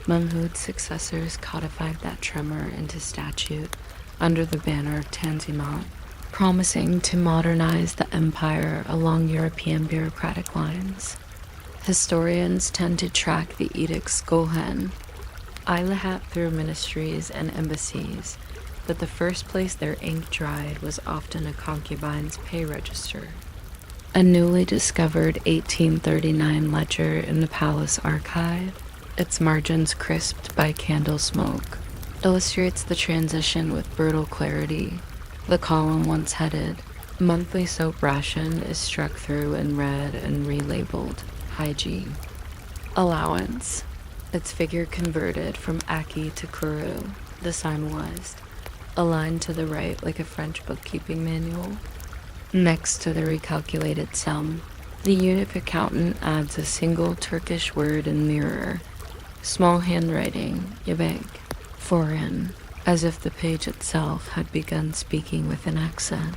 Mahmud's successors codified that tremor into statute under the banner of Tanzimat, promising to modernize the empire along European bureaucratic lines. Historians tend to track the edict's Golhen, Ilahat through ministries and embassies, but the first place their ink dried was often a concubine's pay register. A newly discovered 1839 ledger in the palace archive, its margins crisped by candle smoke, illustrates the transition with brutal clarity. The column once headed, "Monthly soap ration" is struck through in red and relabeled "Hygiene." Allowance, its figure converted from Aki to Kuru, the Simalized, aligned to the right like a French bookkeeping manual. Next to the recalculated sum, the eunuch accountant adds a single Turkish word in mirror, small handwriting, Yebank, foreign, as if the page itself had begun speaking with an accent.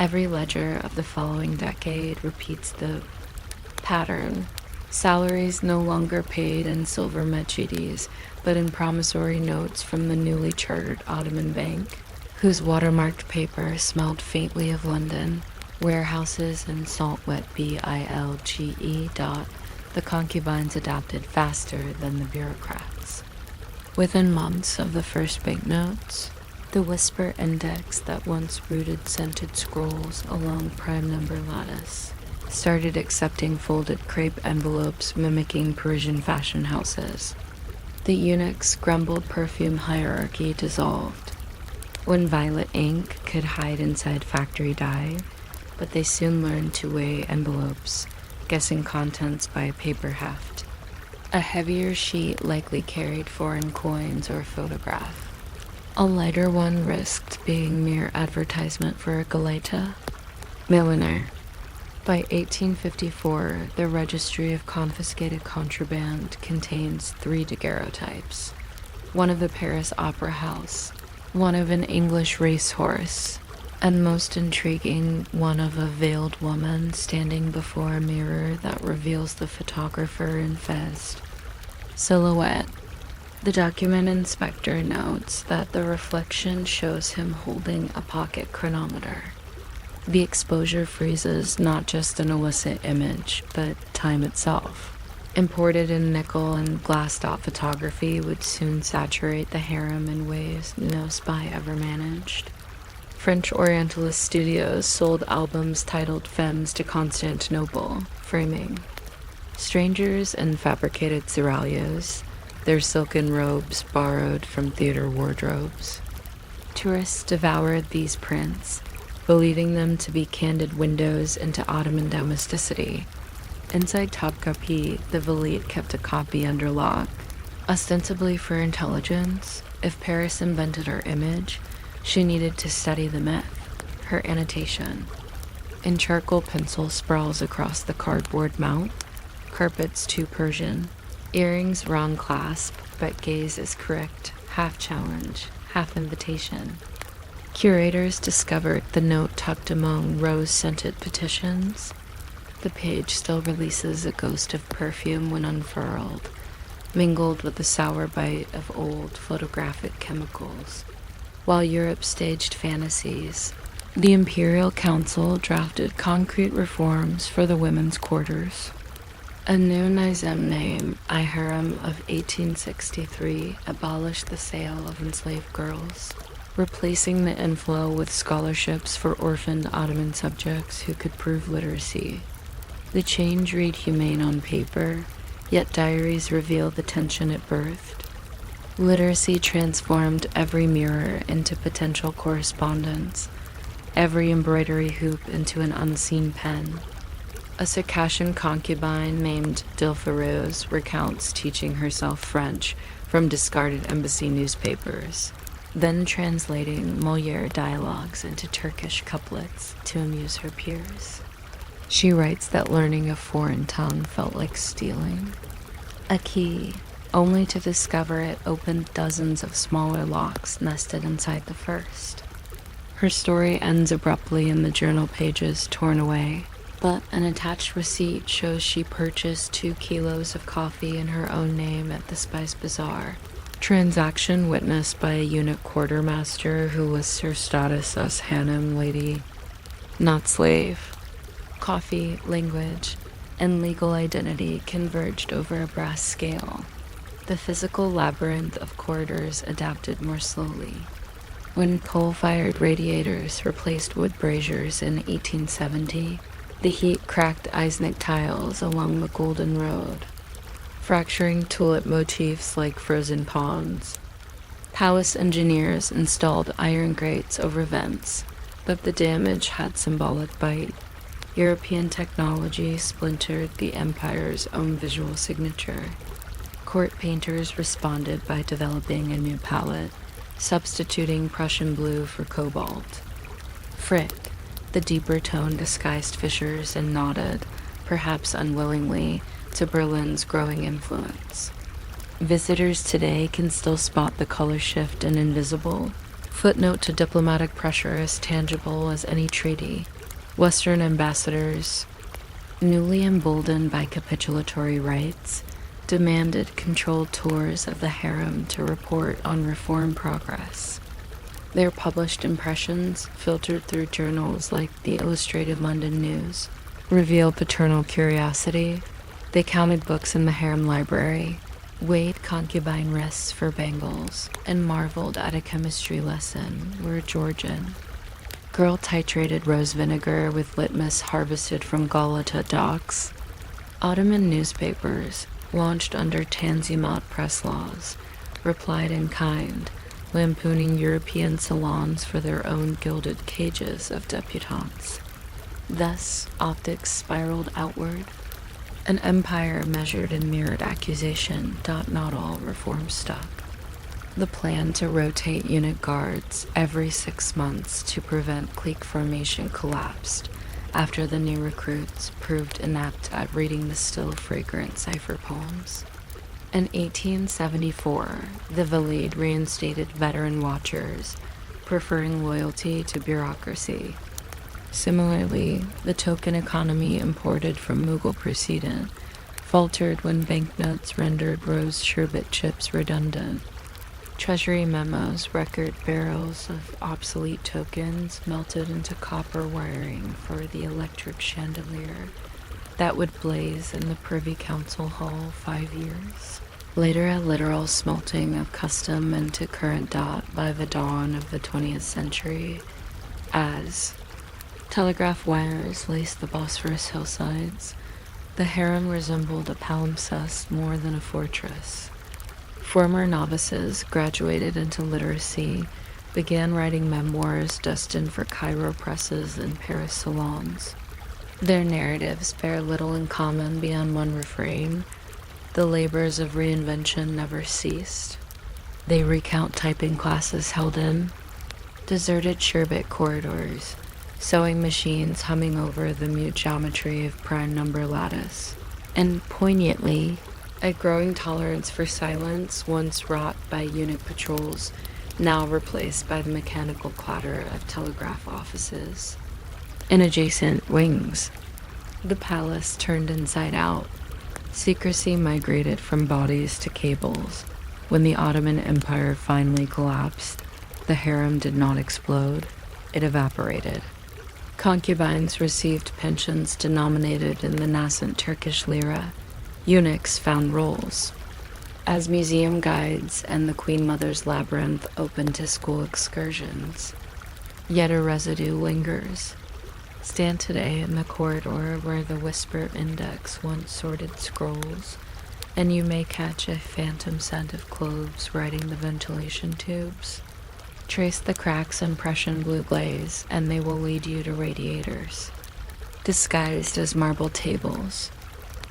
Every ledger of the following decade repeats the pattern. Salaries no longer paid in silver mechides, but in promissory notes from the newly chartered Ottoman Bank, whose watermarked paper smelled faintly of London. Warehouses and salt-wet bilge. The concubines adapted faster than the bureaucrats. Within months of the first banknotes, the whisper index that once routed scented scrolls along prime number lattice started accepting folded crepe envelopes mimicking Parisian fashion houses. The eunuchs' grumbled perfume hierarchy dissolved. When violet ink could hide inside factory dye, but they soon learned to weigh envelopes, guessing contents by a paper heft. A heavier sheet likely carried foreign coins or a photograph. A lighter one risked being mere advertisement for a galeta. Milliner. By 1854, the registry of confiscated contraband contains 3 daguerreotypes. One of the Paris Opera House, one of an English racehorse, and most intriguing, one of a veiled woman standing before a mirror that reveals the photographer in fez. Silhouette. The document inspector notes that the reflection shows him holding a pocket chronometer. The exposure freezes not just an illicit image, but time itself. Imported in nickel and glass dot photography would soon saturate the harem in ways no spy ever managed. French Orientalist studios sold albums titled Femmes to Constantinople, framing strangers in fabricated seraglios, their silken robes borrowed from theater wardrobes. Tourists devoured these prints, believing them to be candid windows into Ottoman domesticity. Inside Topkapi, the Valete kept a copy under lock. Ostensibly for intelligence, if Paris invented her image, she needed to study the myth, her annotation. In charcoal pencil sprawls across the cardboard mount, carpets too Persian, earrings wrong clasp, but gaze is correct, half challenge, half invitation. Curators discovered the note tucked among rose-scented petitions. The page still releases a ghost of perfume when unfurled, mingled with the sour bite of old photographic chemicals. While Europe staged fantasies, the Imperial Council drafted concrete reforms for the women's quarters. A new Nizam name, Harem of 1863, abolished the sale of enslaved girls, replacing the inflow with scholarships for orphaned Ottoman subjects who could prove literacy. The change read humane on paper, yet diaries reveal the tension it birthed. Literacy transformed every mirror into potential correspondence, every embroidery hoop into an unseen pen. A Circassian concubine named Dilferose recounts teaching herself French from discarded embassy newspapers, then translating Molière dialogues into Turkish couplets to amuse her peers. She writes that learning a foreign tongue felt like stealing a key, only to discover it opened dozens of smaller locks nested inside the first. Her story ends abruptly in the journal pages torn away, but an attached receipt shows she purchased 2 kilos of coffee in her own name at the Spice Bazaar, transaction witnessed by a eunuch quartermaster who was her status as Harem lady, not slave. Coffee, language, and legal identity converged over a brass scale. The physical labyrinth of corridors adapted more slowly. When coal-fired radiators replaced wood braziers in 1870, the heat cracked Eisnick tiles along the Golden Road, fracturing tulip motifs like frozen ponds. Palace engineers installed iron grates over vents, but the damage had symbolic bite. European technology splintered the empire's own visual signature. Court painters responded by developing a new palette, substituting Prussian blue for cobalt. Frick, the deeper tone disguised fissures and nodded, perhaps unwillingly, to Berlin's growing influence. Visitors today can still spot the color shift in Invisible, Footnote to diplomatic pressure as tangible as any treaty. Western ambassadors, newly emboldened by capitulatory rights, demanded controlled tours of the harem to report on reform progress. Their published impressions, filtered through journals like the Illustrated London News, revealed paternal curiosity. They counted books in the harem library, weighed concubine wrists for bangles, and marveled at a chemistry lesson where Georgian. Girl titrated rose vinegar with litmus harvested from Galata docks. Ottoman newspapers, launched under Tanzimat press laws, replied in kind, lampooning European salons for their own gilded cages of debutantes. Thus, optics spiraled outward. An empire measured in mirrored accusation. Not all reform stuck. The plan to rotate eunuch guards every 6 months to prevent clique formation collapsed after the new recruits proved inept at reading the still fragrant cipher poems. In 1874, the Valide reinstated veteran watchers, preferring loyalty to bureaucracy. Similarly, the token economy imported from Mughal precedent faltered when banknotes rendered rose sherbet chips redundant. Treasury memos record barrels of obsolete tokens melted into copper wiring for the electric chandelier that would blaze in the Privy Council Hall 5 years. Later, a literal smelting of custom into current dot by the dawn of the 20th century, as telegraph wires laced the Bosphorus hillsides, the harem resembled a palimpsest more than a fortress. Former novices graduated into literacy, began writing memoirs destined for Cairo presses and Paris salons. Their narratives bear little in common beyond one refrain: the labors of reinvention never ceased. They recount typing classes held in, deserted sherbet corridors, sewing machines humming over the mute geometry of prime number lattice, and poignantly, a growing tolerance for silence once wrought by eunuch patrols, now replaced by the mechanical clatter of telegraph offices. In adjacent wings, the palace turned inside out. Secrecy migrated from bodies to cables. When the Ottoman Empire finally collapsed, the harem did not explode, it evaporated. Concubines received pensions denominated in the nascent Turkish lira. Eunuchs found roles. As museum guides and the Queen Mother's Labyrinth opened to school excursions, yet a residue lingers. Stand today in the corridor where the Whisper Index once sorted scrolls, and you may catch a phantom scent of cloves riding the ventilation tubes. Trace the cracks in Prussian blue glaze, and they will lead you to radiators, disguised as marble tables.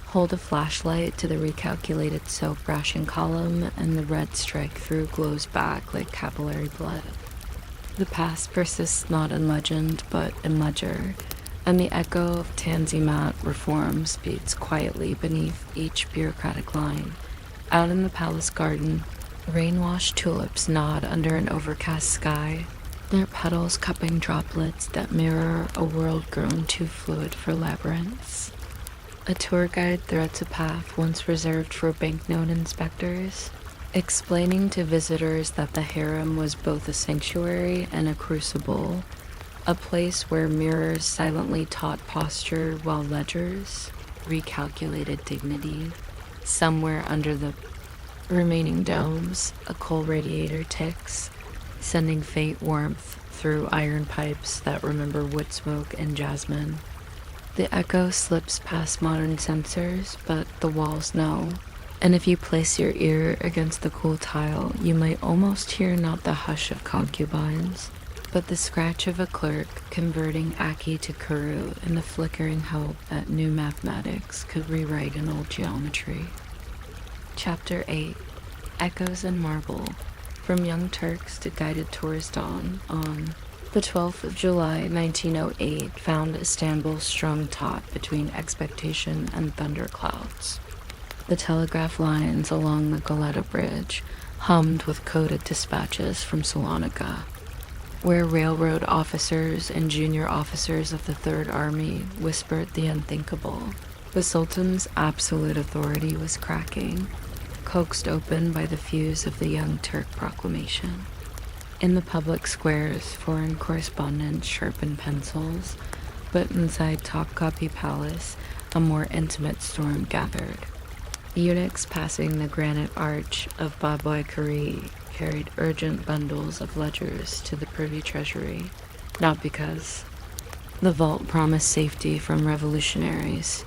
Hold a flashlight to the recalculated soap ration column, and the red strike-through glows back like capillary blood. The past persists not in legend, but in ledger, and the echo of Tanzimat reforms beats quietly beneath each bureaucratic line. Out in the palace garden, rain-washed tulips nod under an overcast sky, their petals cupping droplets that mirror a world grown too fluid for labyrinths. A tour guide threads a path once reserved for banknote inspectors, explaining to visitors that the harem was both a sanctuary and a crucible, a place where mirrors silently taught posture while ledgers recalculated dignity. Somewhere under the remaining domes, a coal radiator ticks, sending faint warmth through iron pipes that remember wood smoke and jasmine. The echo slips past modern sensors, but the walls know. And if you place your ear against the cool tile, you might almost hear not the hush of concubines, but the scratch of a clerk converting Aki to Kuru in the flickering hope that new mathematics could rewrite an old geometry. Chapter 8. Echoes in Marble. From Young Turks to Guided Tours Dawn on the 12th of July, 1908, found Istanbul strung taut between expectation and thunderclouds. The telegraph lines along the Galata Bridge hummed with coded dispatches from Salonika. where railroad officers and junior officers of the Third Army whispered the unthinkable. The Sultan's absolute authority was cracking, coaxed open by the fuse of the Young Turk proclamation. In the public squares, foreign correspondents sharpened pencils, but inside Topkapi Palace, a more intimate storm gathered. Eunuchs passing the granite arch of Baboi Kari carried urgent bundles of ledgers to the Privy Treasury, not because the vault promised safety from revolutionaries.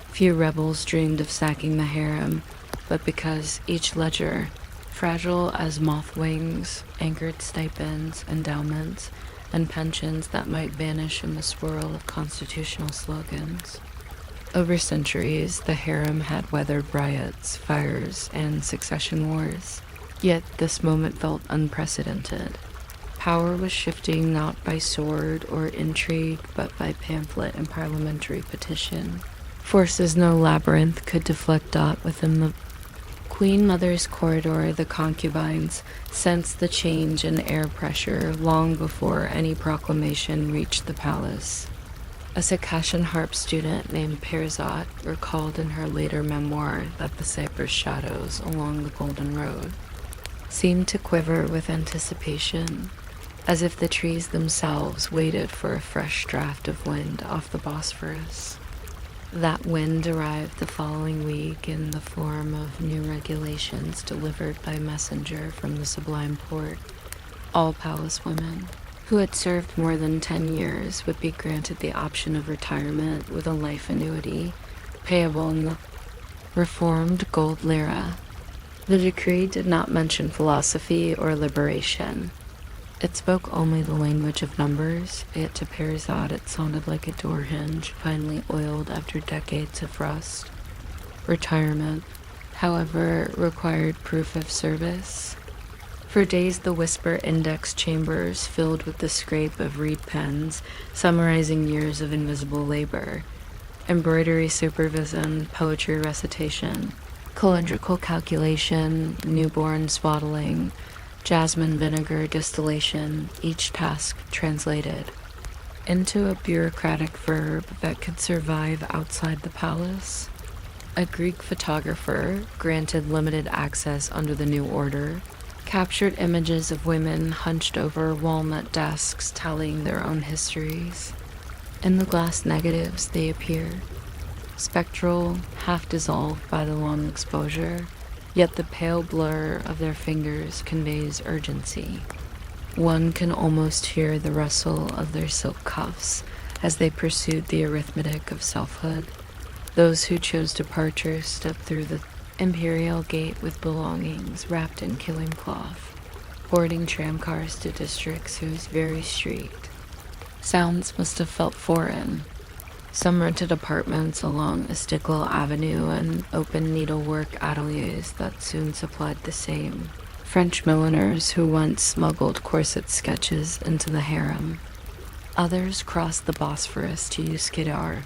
Few rebels dreamed of sacking the harem, but because each ledger, fragile as moth wings, anchored stipends, endowments, and pensions that might vanish in the swirl of constitutional slogans. Over centuries, the harem had weathered riots, fires, and succession wars, yet this moment felt unprecedented. Power was shifting not by sword or intrigue, but by pamphlet and parliamentary petition. Forces no labyrinth could deflect dot within the Queen Mother's corridor. The concubines sensed the change in air pressure long before any proclamation reached the palace. A Circassian harp student named Perzat recalled in her later memoir that the cypress shadows along the Golden Road seemed to quiver with anticipation, as if the trees themselves waited for a fresh draft of wind off the Bosphorus. That wind arrived the following week in the form of new regulations delivered by messenger from the Sublime Porte. All palace women who had served more than 10 years would be granted the option of retirement with a life annuity, payable in the reformed gold lira. The decree did not mention philosophy or liberation. It spoke only the language of numbers, yet to Perzad it sounded like a door hinge finely oiled after decades of rust. Retirement, however, required proof of service. For days the whisper index chambers filled with the scrape of reed pens, summarizing years of invisible labor, embroidery supervision, poetry recitation, calendrical calculation, newborn swaddling, jasmine vinegar distillation, each task translated into a bureaucratic verb that could survive outside the palace. A Greek photographer, granted limited access under the new order, captured images of women hunched over walnut desks telling their own histories. In the glass negatives they appear, spectral, half dissolved by the long exposure, yet the pale blur of their fingers conveys urgency. One can almost hear the rustle of their silk cuffs as they pursued the arithmetic of selfhood. Those who chose departure stepped through the imperial gate with belongings wrapped in killing cloth, boarding tramcars to districts whose very street sounds must have felt foreign. Some rented apartments along Istiklal Avenue and opened needlework ateliers that soon supplied the same. French milliners who once smuggled corset sketches into the harem. Others crossed the Bosphorus to Üsküdar,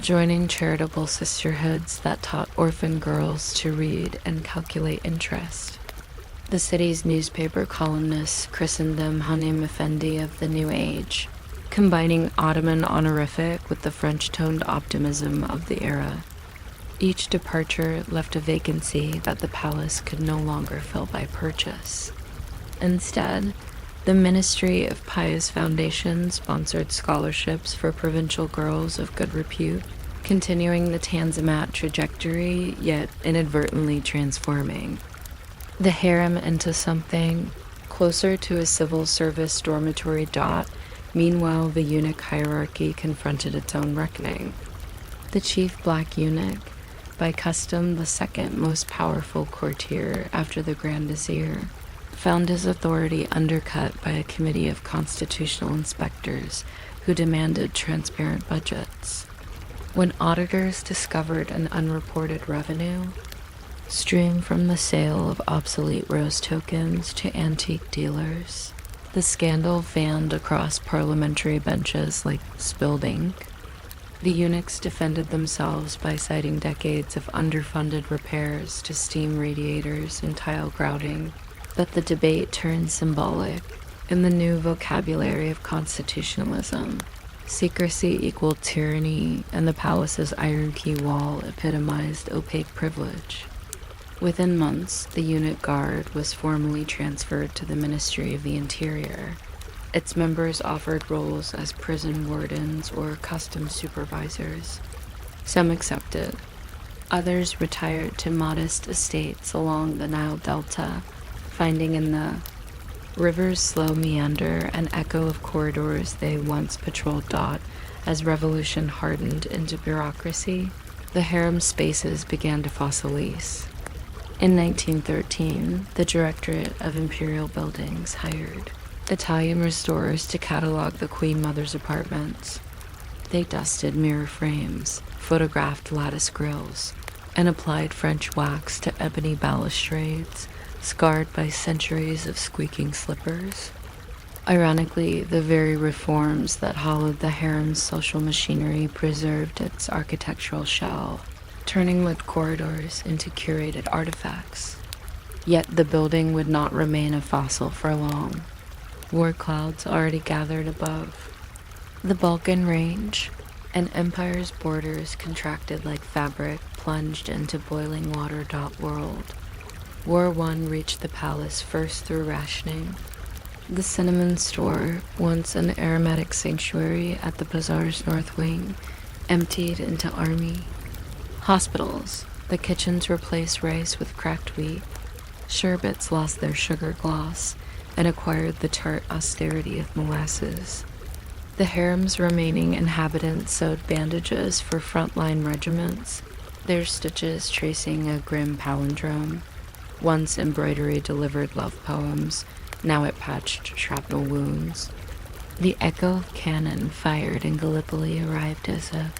joining charitable sisterhoods that taught orphan girls to read and calculate interest. The city's newspaper columnists christened them Hanem Effendi of the New Age, combining Ottoman honorific with the French-toned optimism of the era. Each departure left a vacancy that the palace could no longer fill by purchase. Instead, the Ministry of Pious Foundation sponsored scholarships for provincial girls of good repute, continuing the Tanzimat trajectory, yet inadvertently transforming the harem into something closer to a civil service dormitory dot. Meanwhile, the eunuch hierarchy confronted its own reckoning. The chief Black Eunuch, by custom the second most powerful courtier after the Grand Vizier, found his authority undercut by a committee of constitutional inspectors who demanded transparent budgets. When auditors discovered an unreported revenue stream from the sale of obsolete rose tokens to antique dealers, the scandal fanned across parliamentary benches like spilled ink. The eunuchs defended themselves by citing decades of underfunded repairs to steam radiators and tile grouting, but the debate turned symbolic. In the new vocabulary of constitutionalism, secrecy equaled tyranny, and the palace's iron key wall epitomized opaque privilege. Within months, the unit guard was formally transferred to the Ministry of the Interior. Its members offered roles as prison wardens or customs supervisors. Some accepted. Others retired to modest estates along the Nile Delta, finding in the river's slow meander an echo of corridors they once patrolled. As revolution hardened into bureaucracy, the harem spaces began to fossilize. In 1913, the Directorate of Imperial Buildings hired Italian restorers to catalog the Queen Mother's apartments. They dusted mirror frames, photographed lattice grills, and applied French wax to ebony balustrades, scarred by centuries of squeaking slippers. Ironically, the very reforms that hollowed the harem's social machinery preserved its architectural shell, turning lit corridors into curated artifacts. Yet the building would not remain a fossil for long. War clouds already gathered above. The Balkan Range, an empire's borders contracted like fabric, plunged into boiling water. World War I reached the palace first through rationing. The cinnamon store, once an aromatic sanctuary at the bazaar's north wing, emptied into army. Hospitals, the kitchens replaced rice with cracked wheat. Sherbets lost their sugar gloss and acquired the tart austerity of molasses. The harem's remaining inhabitants sewed bandages for frontline regiments, their stitches tracing a grim palindrome. Once embroidery delivered love poems, now it patched shrapnel wounds. The echo of cannon fired in Gallipoli arrived as a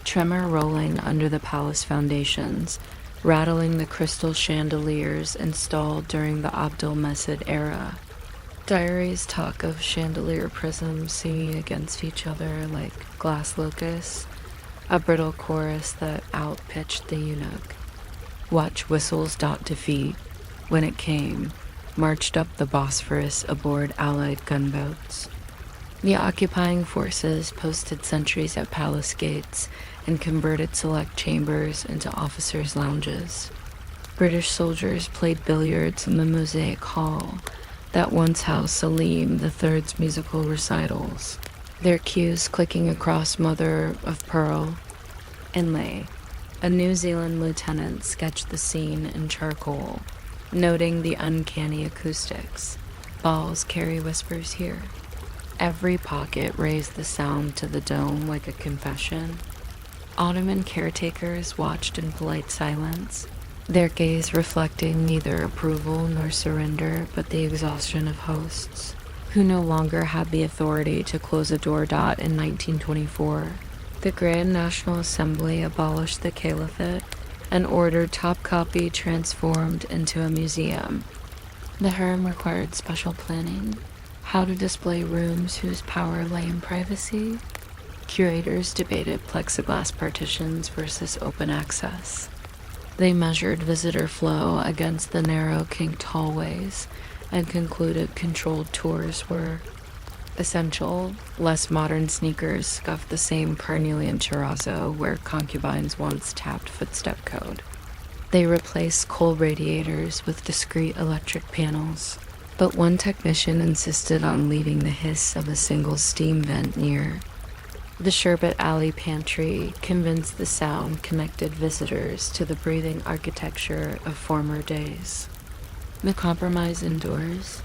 tremor rolling under the palace foundations, rattling the crystal chandeliers installed during the Abdulmecid era. Diaries talk of chandelier prisms singing against each other like glass locusts, a brittle chorus that outpitched the eunuch. Watch whistles. Defeat, when it came, marched up the Bosphorus aboard Allied gunboats. The occupying forces posted sentries at palace gates and converted select chambers into officers' lounges. British soldiers played billiards in the Mosaic Hall that once housed Selim III's musical recitals, their cues clicking across mother of pearl inlay. A New Zealand lieutenant sketched the scene in charcoal, noting the uncanny acoustics. Balls carry whispers here. Every pocket raised the sound to the dome like a confession. Ottoman caretakers watched in polite silence, their gaze reflecting neither approval nor surrender but the exhaustion of hosts, who no longer had the authority to close a door. In 1924, the Grand National Assembly abolished the caliphate and ordered Topkapi transformed into a museum. The harem required special planning, how to display rooms whose power lay in privacy. Curators debated plexiglass partitions versus open access. They measured visitor flow against the narrow kinked hallways and concluded controlled tours were essential. Less modern sneakers scuffed the same carnelian terrazzo where concubines once tapped footstep code. They replaced coal radiators with discrete electric panels, but one technician insisted on leaving the hiss of a single steam vent near. The Sherbet Alley pantry, convinced the sound connected visitors to the breathing architecture of former days. The compromise indoors.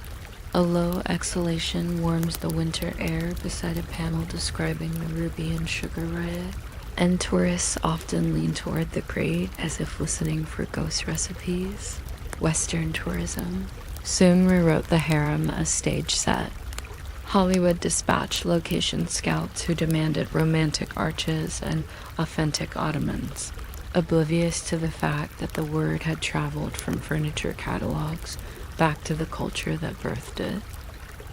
A low exhalation warms the winter air beside a panel describing the ruby and sugar riot, and tourists often lean toward the grate as if listening for ghost recipes. Western tourism soon rewrote the harem as stage set. Hollywood dispatched location scouts who demanded romantic arches and authentic Ottomans, oblivious to the fact that the word had traveled from furniture catalogs back to the culture that birthed it.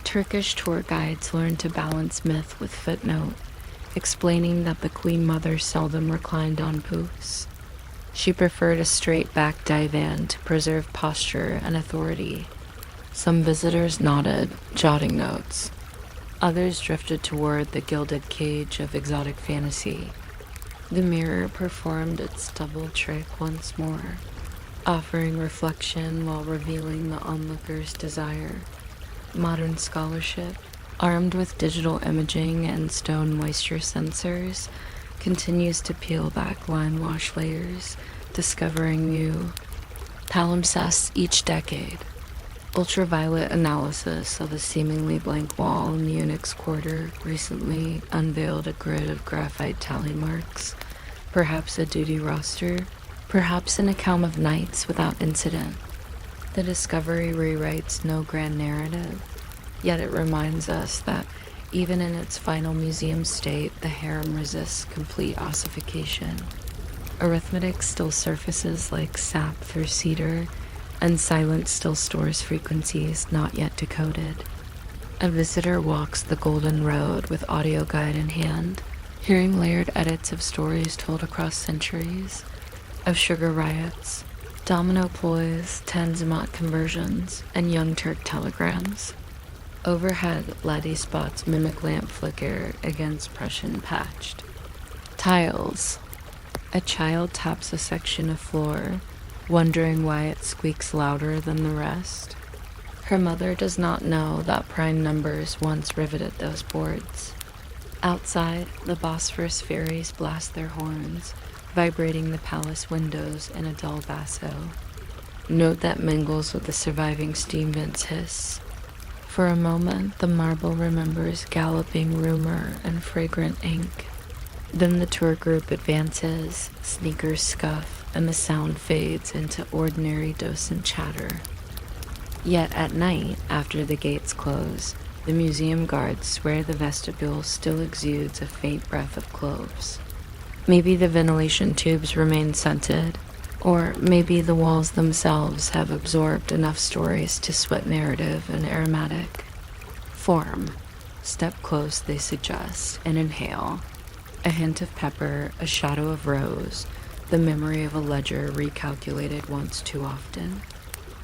Turkish tour guides learned to balance myth with footnote, explaining that the Queen Mother seldom reclined on booths. She preferred a straight-backed divan to preserve posture and authority. Some visitors nodded, jotting notes. Others drifted toward the gilded cage of exotic fantasy. The mirror performed its double trick once more, offering reflection while revealing the onlooker's desire. Modern scholarship, armed with digital imaging and stone moisture sensors, continues to peel back line wash layers, discovering new palimpsests each decade. Ultraviolet analysis of a seemingly blank wall in the Eunuchs' quarter recently unveiled a grid of graphite tally marks, perhaps a duty roster, perhaps an account of nights without incident. The discovery rewrites no grand narrative, yet it reminds us that even in its final museum state, the harem resists complete ossification. Arithmetic still surfaces like sap through cedar, and silence still stores frequencies not yet decoded. A visitor walks the golden road with audio guide in hand, hearing layered edits of stories told across centuries, of sugar riots, domino ploys, Tanzimat conversions, and Young Turk telegrams. Overhead, laddie spots mimic lamp flicker against Prussian patched. Tiles. A child taps a section of floor, wondering why it squeaks louder than the rest. Her mother does not know that prime numbers once riveted those boards. Outside, the Bosphorus ferries blast their horns, vibrating the palace windows in a dull basso. Note that mingles with the surviving steam vents hiss. For a moment, the marble remembers galloping rumor and fragrant ink. Then the tour group advances, sneakers scuff, and the sound fades into ordinary docent chatter. Yet at night, after the gates close, the museum guards swear the vestibule still exudes a faint breath of cloves. Maybe the ventilation tubes remain scented, or maybe the walls themselves have absorbed enough stories to sweat narrative and aromatic. Form. Step close, they suggest, and inhale. A hint of pepper, a shadow of rose, the memory of a ledger recalculated once too often.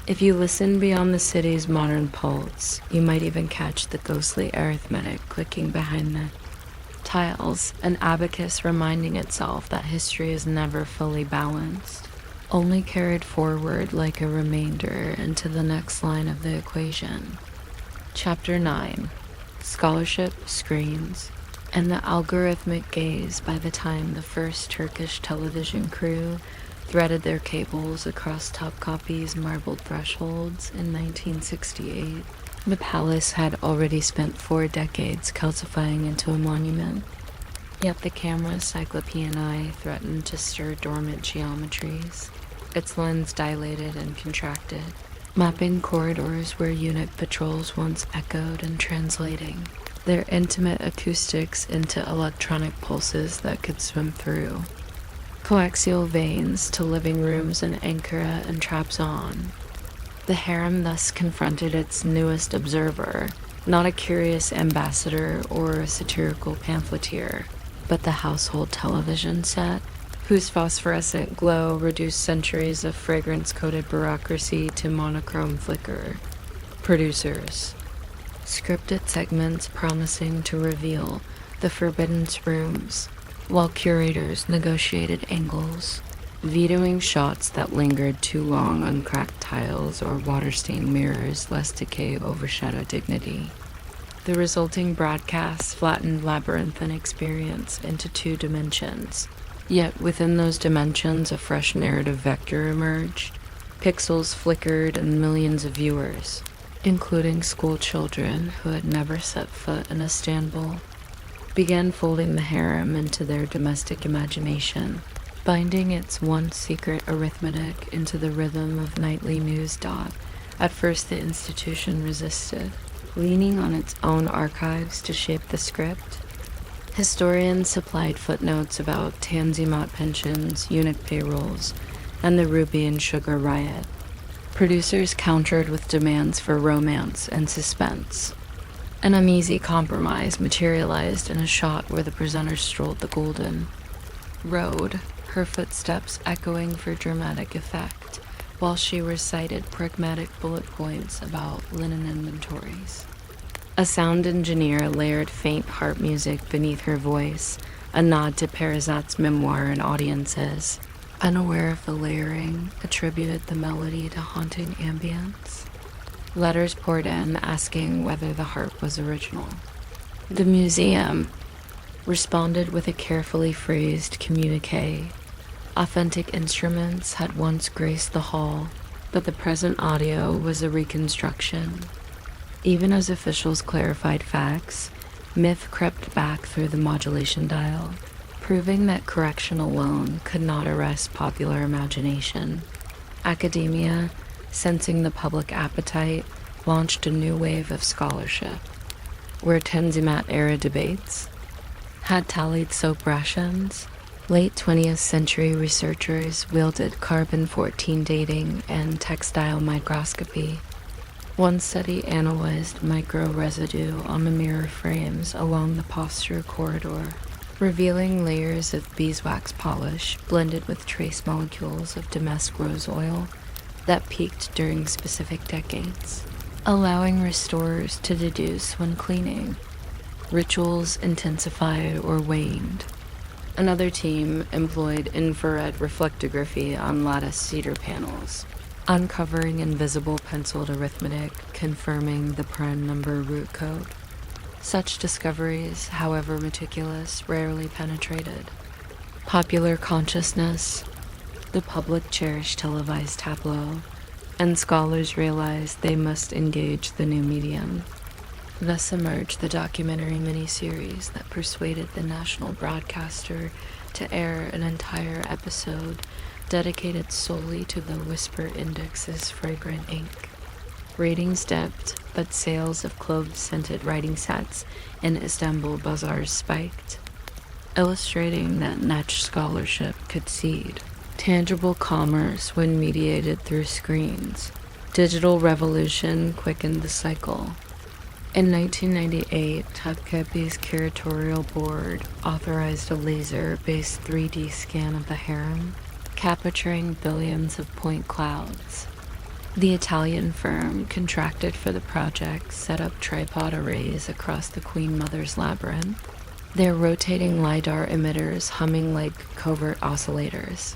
If you listen beyond the city's modern pulse, you might even catch the ghostly arithmetic clicking behind the tiles, an abacus reminding itself that history is never fully balanced, only carried forward like a remainder into the next line of the equation. Chapter 9. Scholarship, Screens, and the algorithmic gaze by the time the first Turkish television crew threaded their cables across Topkapi's marbled thresholds in 1968. The palace had already spent 4 decades calcifying into a monument, yet the camera's cyclopean eye threatened to stir dormant geometries. Its lens dilated and contracted, mapping corridors where eunuch patrols once echoed and translating their intimate acoustics into electronic pulses that could swim through coaxial veins to living rooms in Ankara and Trabzon. The harem thus confronted its newest observer, not a curious ambassador or a satirical pamphleteer, but the household television set, whose phosphorescent glow reduced centuries of fragrance-coated bureaucracy to monochrome flicker. Producers. Scripted segments promising to reveal the forbidden rooms, while curators negotiated angles, vetoing shots that lingered too long on cracked tiles or water-stained mirrors lest decay overshadow dignity. The resulting broadcasts flattened labyrinthine experience into 2 dimensions, yet within those dimensions a fresh narrative vector emerged. Pixels flickered and millions of viewers, including school children who had never set foot in Istanbul, began folding the harem into their domestic imagination, binding its once secret arithmetic into the rhythm of nightly news dot. At first the institution resisted, leaning on its own archives to shape the script. Historians supplied footnotes about Tanzimat pensions, eunuch payrolls, and the ruby and sugar riot. Producers countered with demands for romance and suspense. An uneasy compromise materialized in a shot where the presenter strolled the golden road, her footsteps echoing for dramatic effect, while she recited pragmatic bullet points about linen inventories. A sound engineer layered faint harp music beneath her voice, a nod to Perizat's memoir, and audiences, unaware of the layering, attributed the melody to haunting ambience. Letters poured in asking whether the harp was original. The museum responded with a carefully phrased communique. Authentic instruments had once graced the hall, but the present audio was a reconstruction. Even as officials clarified facts, myth crept back through the modulation dial, proving that correction alone could not arrest popular imagination. Academia, sensing the public appetite, launched a new wave of scholarship, where Tanzimat-era debates had tallied soap rations. Late 20th century researchers wielded carbon-14 dating and textile microscopy. One study analyzed micro-residue on the mirror frames along the posture corridor, revealing layers of beeswax polish blended with trace molecules of damask rose oil that peaked during specific decades, allowing restorers to deduce when cleaning. Rituals intensified or waned. Another team employed infrared reflectography on lattice cedar panels, uncovering invisible penciled arithmetic confirming the prime number root code. Such discoveries, however meticulous, rarely penetrated popular consciousness. The public cherished televised tableau, and scholars realized they must engage the new medium. Thus emerged the documentary miniseries that persuaded the national broadcaster to air an entire episode dedicated solely to the Whisper Index's fragrant ink. Ratings dipped, but sales of clove-scented writing sets in Istanbul bazaars spiked, illustrating that niche scholarship could seed tangible commerce when mediated through screens. Digital revolution quickened the cycle. In 1998, Topkapi's curatorial board authorized a laser-based 3D scan of the harem, capturing billions of point clouds. The Italian firm contracted for the project set up tripod arrays across the Queen Mother's labyrinth, their rotating LiDAR emitters humming like covert oscillators.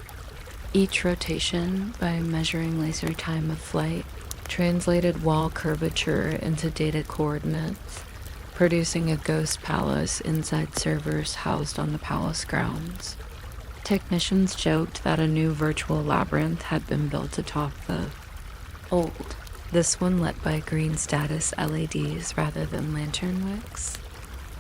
Each rotation, by measuring laser time of flight, translated wall curvature into data coordinates, producing a ghost palace inside servers housed on the palace grounds. Technicians joked that a new virtual labyrinth had been built atop the old, this one lit by green status LEDs rather than lantern wicks.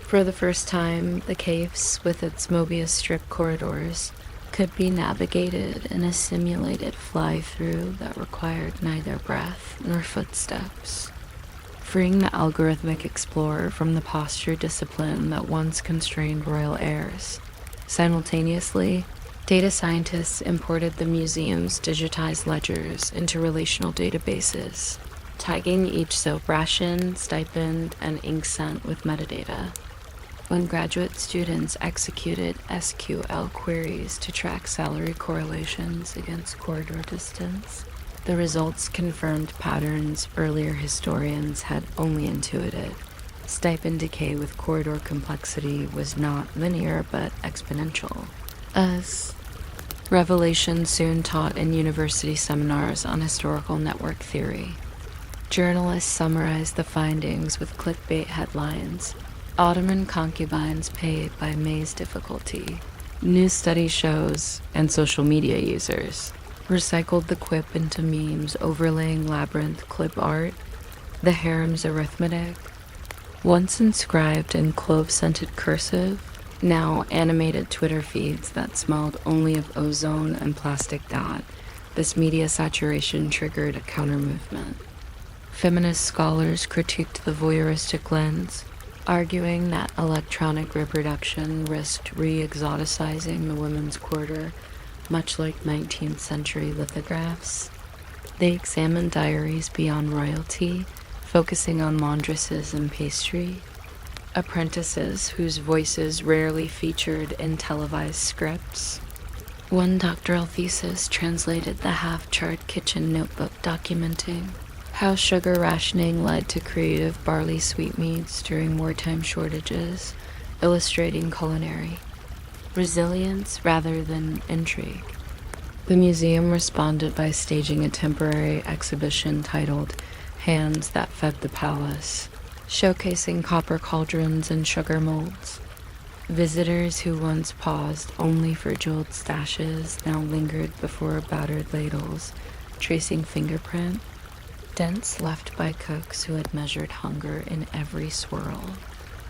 For the first time, the caves, with its Mobius strip corridors, could be navigated in a simulated fly-through that required neither breath nor footsteps, freeing the algorithmic explorer from the posture discipline that once constrained royal heirs. Simultaneously, data scientists imported the museum's digitized ledgers into relational databases, tagging each soap ration, stipend, and ink cent with metadata. When graduate students executed SQL queries to track salary correlations against corridor distance, the results confirmed patterns earlier historians had only intuited. Stipend decay with corridor complexity was not linear but exponential. As revelation soon taught in university seminars on historical network theory, journalists summarized the findings with clickbait headlines: Ottoman concubines paid by maze difficulty. New study shows, and social media users, recycled the quip into memes overlaying labyrinth clip art, the harem's arithmetic, once inscribed in clove-scented cursive, now animated Twitter feeds that smelled only of ozone and plastic dot. This media saturation triggered a counter-movement. Feminist scholars critiqued the voyeuristic lens, arguing that electronic reproduction risked re-exoticizing the women's quarter, much like 19th century lithographs. They examined diaries beyond royalty, focusing on laundresses and pastry, apprentices whose voices rarely featured in televised scripts. One doctoral thesis translated the half-charred kitchen notebook documenting how sugar rationing led to creative barley sweetmeats during wartime shortages, illustrating culinary resilience rather than intrigue. The museum responded by staging a temporary exhibition titled Hands That Fed the Palace, showcasing copper cauldrons and sugar molds. Visitors who once paused only for jeweled stashes now lingered before battered ladles, tracing fingerprint, dents left by cooks who had measured hunger in every swirl.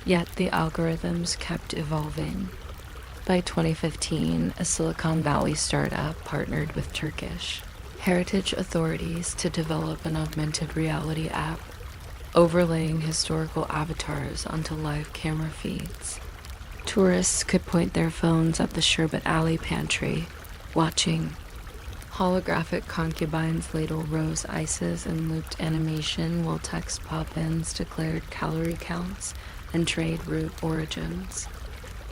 Yet the algorithms kept evolving. By 2015, a Silicon Valley startup partnered with Turkish heritage authorities to develop an augmented reality app, overlaying historical avatars onto live camera feeds. Tourists could point their phones at the Sherbet Alley pantry, watching holographic concubines ladle rose ices in looped animation while text pop-ins declared calorie counts and trade route origins.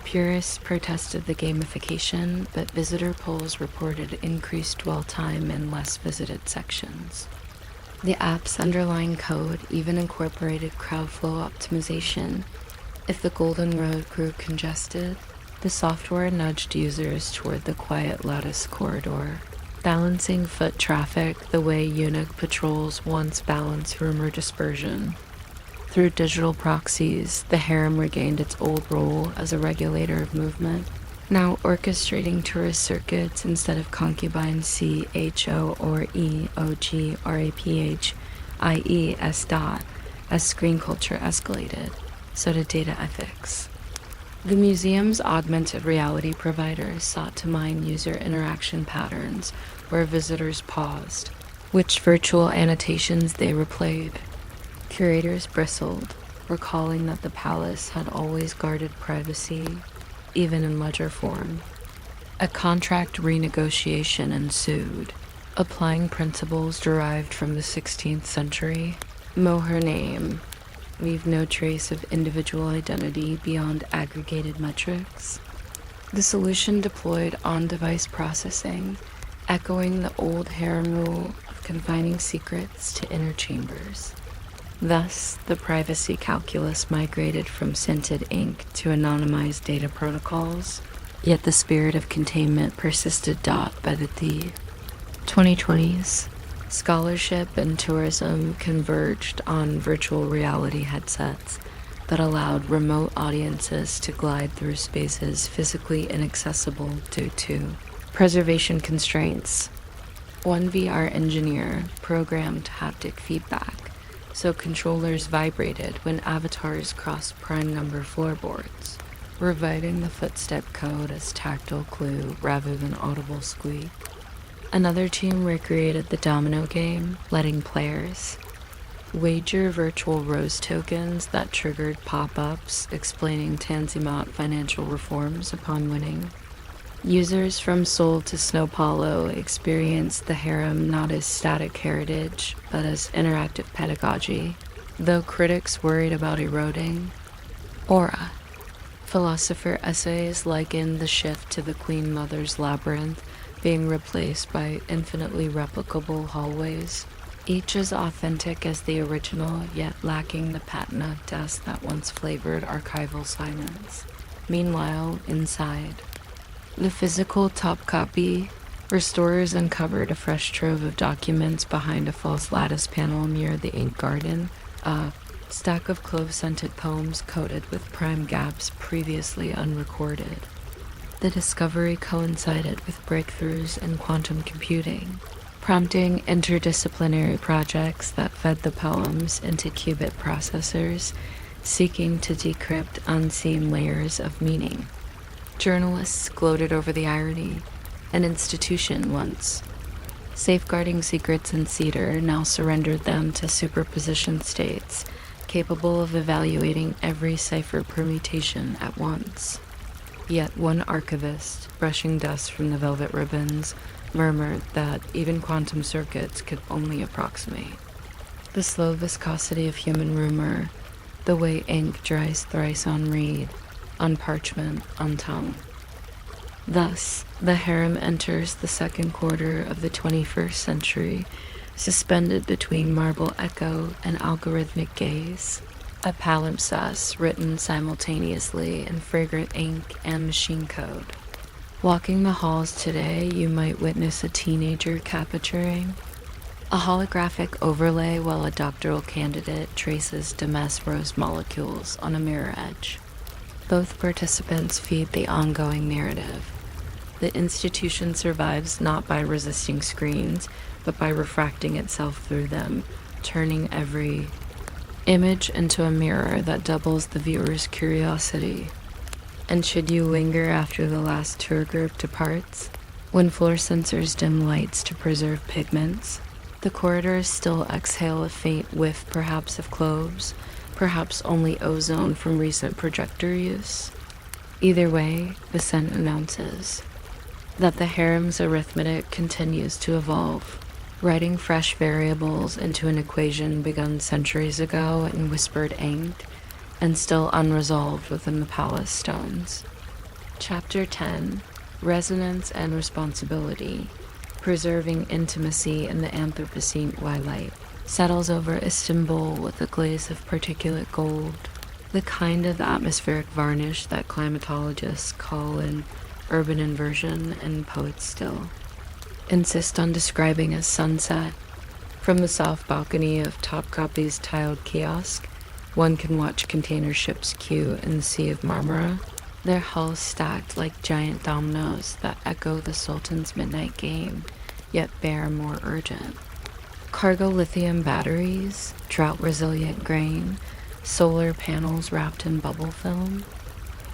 Purists protested the gamification, but visitor polls reported increased dwell time in less visited sections. The app's underlying code even incorporated crowdflow optimization. If the Golden Road grew congested, the software nudged users toward the quiet lattice corridor, balancing foot traffic the way eunuch patrols once balanced rumor dispersion. Through digital proxies, the harem regained its old role as a regulator of movement, now orchestrating tourist circuits instead of concubines CHO or EOGRAPHIES. As screen culture escalated, so did data ethics. The museum's augmented reality providers sought to mine user interaction patterns where visitors paused, which virtual annotations they replayed. Curators bristled, recalling that the palace had always guarded privacy, even in ledger form. A contract renegotiation ensued, applying principles derived from the 16th century. Mow her name, leave no trace of individual identity beyond aggregated metrics. The solution deployed on-device processing, echoing the old harem rule of confining secrets to inner chambers. Thus, the privacy calculus migrated from scented ink to anonymized data protocols, yet the spirit of containment persisted by the 2020s. Scholarship and tourism converged on virtual reality headsets that allowed remote audiences to glide through spaces physically inaccessible due to preservation constraints. One VR engineer programmed haptic feedback so controllers vibrated when avatars crossed prime number floorboards, reviving the footstep code as tactile clue rather than audible squeak. Another team recreated the domino game, letting players wager virtual rose tokens that triggered pop-ups explaining Tanzimat financial reforms upon winning. Users from Seoul to Sao Paulo experienced the harem not as static heritage, but as interactive pedagogy, though critics worried about eroding aura. Philosopher essays likened the shift to the Queen Mother's labyrinth being replaced by infinitely replicable hallways, each as authentic as the original, yet lacking the patina dust that once flavored archival silence. Meanwhile, inside the physical top copy, restorers uncovered a fresh trove of documents behind a false lattice panel near the ink garden, a stack of clove-scented poems coated with prime gaps previously unrecorded. The discovery coincided with breakthroughs in quantum computing, prompting interdisciplinary projects that fed the poems into qubit processors, seeking to decrypt unseen layers of meaning. Journalists gloated over the irony. An institution once safeguarding secrets in cedar now surrendered them to superposition states, capable of evaluating every cipher permutation at once. Yet one archivist, brushing dust from the velvet ribbons, murmured that even quantum circuits could only approximate the slow viscosity of human rumor, the way ink dries thrice on reed, on parchment, on tongue. Thus, the harem enters the second quarter of the 21st century, suspended between marble echo and algorithmic gaze, a palimpsest written simultaneously in fragrant ink and machine code. Walking the halls today, you might witness a teenager capturing a holographic overlay while a doctoral candidate traces Damas rose molecules on a mirror edge. Both participants feed the ongoing narrative. The institution survives not by resisting screens, but by refracting itself through them, turning every image into a mirror that doubles the viewer's curiosity. And should you linger after the last tour group departs, when floor sensors dim lights to preserve pigments, the corridors still exhale a faint whiff, perhaps of cloves, perhaps only ozone from recent projector use. Either way, the scent announces that the harem's arithmetic continues to evolve, writing fresh variables into an equation begun centuries ago in whispered ink and still unresolved within the palace stones. Chapter 10: Resonance and Responsibility. Preserving intimacy in the Anthropocene twilight settles over Istanbul with a glaze of particulate gold, the kind of atmospheric varnish that climatologists call an urban inversion and poets still insist on describing as sunset. From the south balcony of Topkapi's tiled kiosk, one can watch container ships queue in the Sea of Marmara, their hulls stacked like giant dominoes that echo the Sultan's midnight game, yet bear more urgent. Cargo lithium batteries, drought-resilient grain, solar panels wrapped in bubble film.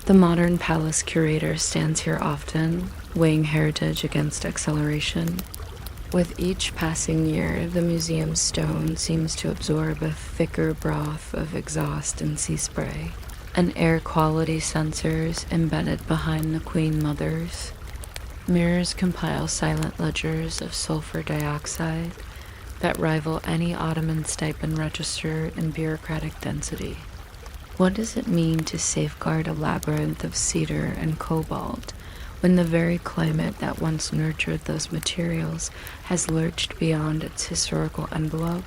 The modern palace curator stands here often, weighing heritage against acceleration. With each passing year, the museum's stone seems to absorb a thicker broth of exhaust and sea spray, and air quality sensors embedded behind the queen mothers. Mirrors compile silent ledgers of sulfur dioxide that rival any Ottoman stipend register in bureaucratic density. What does it mean to safeguard a labyrinth of cedar and cobalt when the very climate that once nurtured those materials has lurched beyond its historical envelope?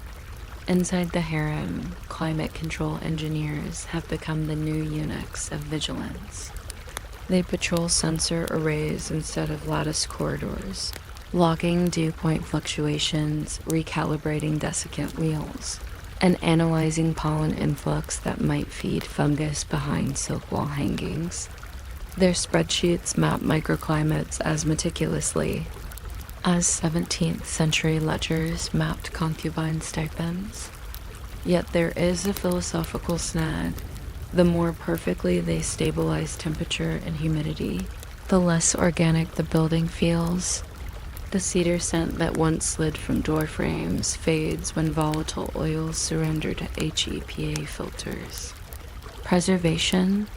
Inside the harem, climate control engineers have become the new eunuchs of vigilance. They patrol sensor arrays instead of lattice corridors, logging dew point fluctuations, recalibrating desiccant wheels, and analyzing pollen influx that might feed fungus behind silk wall hangings. Their spreadsheets map microclimates as meticulously as 17th century ledgers mapped concubine stipends. Yet there is a philosophical snag. The more perfectly they stabilize temperature and humidity, the less organic the building feels. The cedar scent that once slid from door frames fades when volatile oils surrender to HEPA filters. Preservation,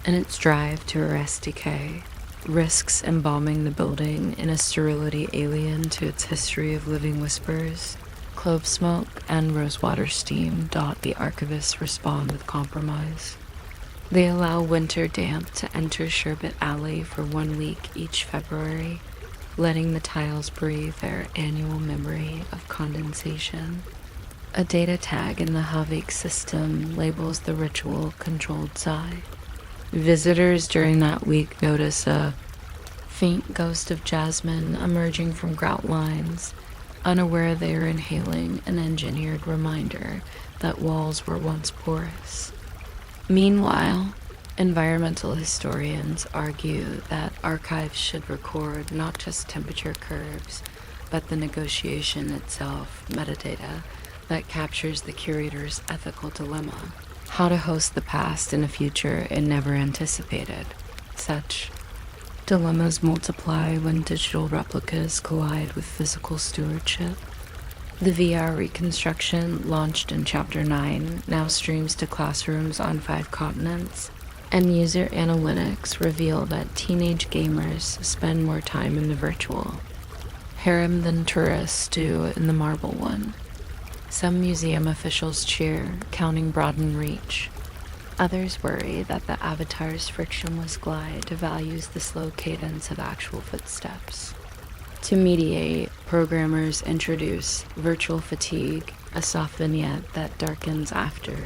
in its drive to arrest decay, risks embalming the building in a sterility alien to its history of living whispers. Clove smoke and rosewater steam dot the archivist's respond with compromise. They allow winter damp to enter Sherbet Alley for 1 week each February, letting the tiles breathe their annual memory of condensation. A data tag in the Havik system labels the ritual controlled sigh. Visitors during that week notice a faint ghost of jasmine emerging from grout lines, unaware they are inhaling an engineered reminder that walls were once porous. Meanwhile, environmental historians argue that archives should record not just temperature curves, but the negotiation itself, metadata, that captures the curator's ethical dilemma. How to host the past in a future it never anticipated. Such dilemmas multiply when digital replicas collide with physical stewardship. The VR reconstruction, launched in Chapter 9, now streams to classrooms on 5 continents, and user analytics reveal that teenage gamers spend more time in the virtual harem than tourists do in the marble one. Some museum officials cheer, counting broadened reach. Others worry that the avatar's frictionless glide devalues the slow cadence of actual footsteps. To mediate, programmers introduce virtual fatigue, a soft vignette that darkens after.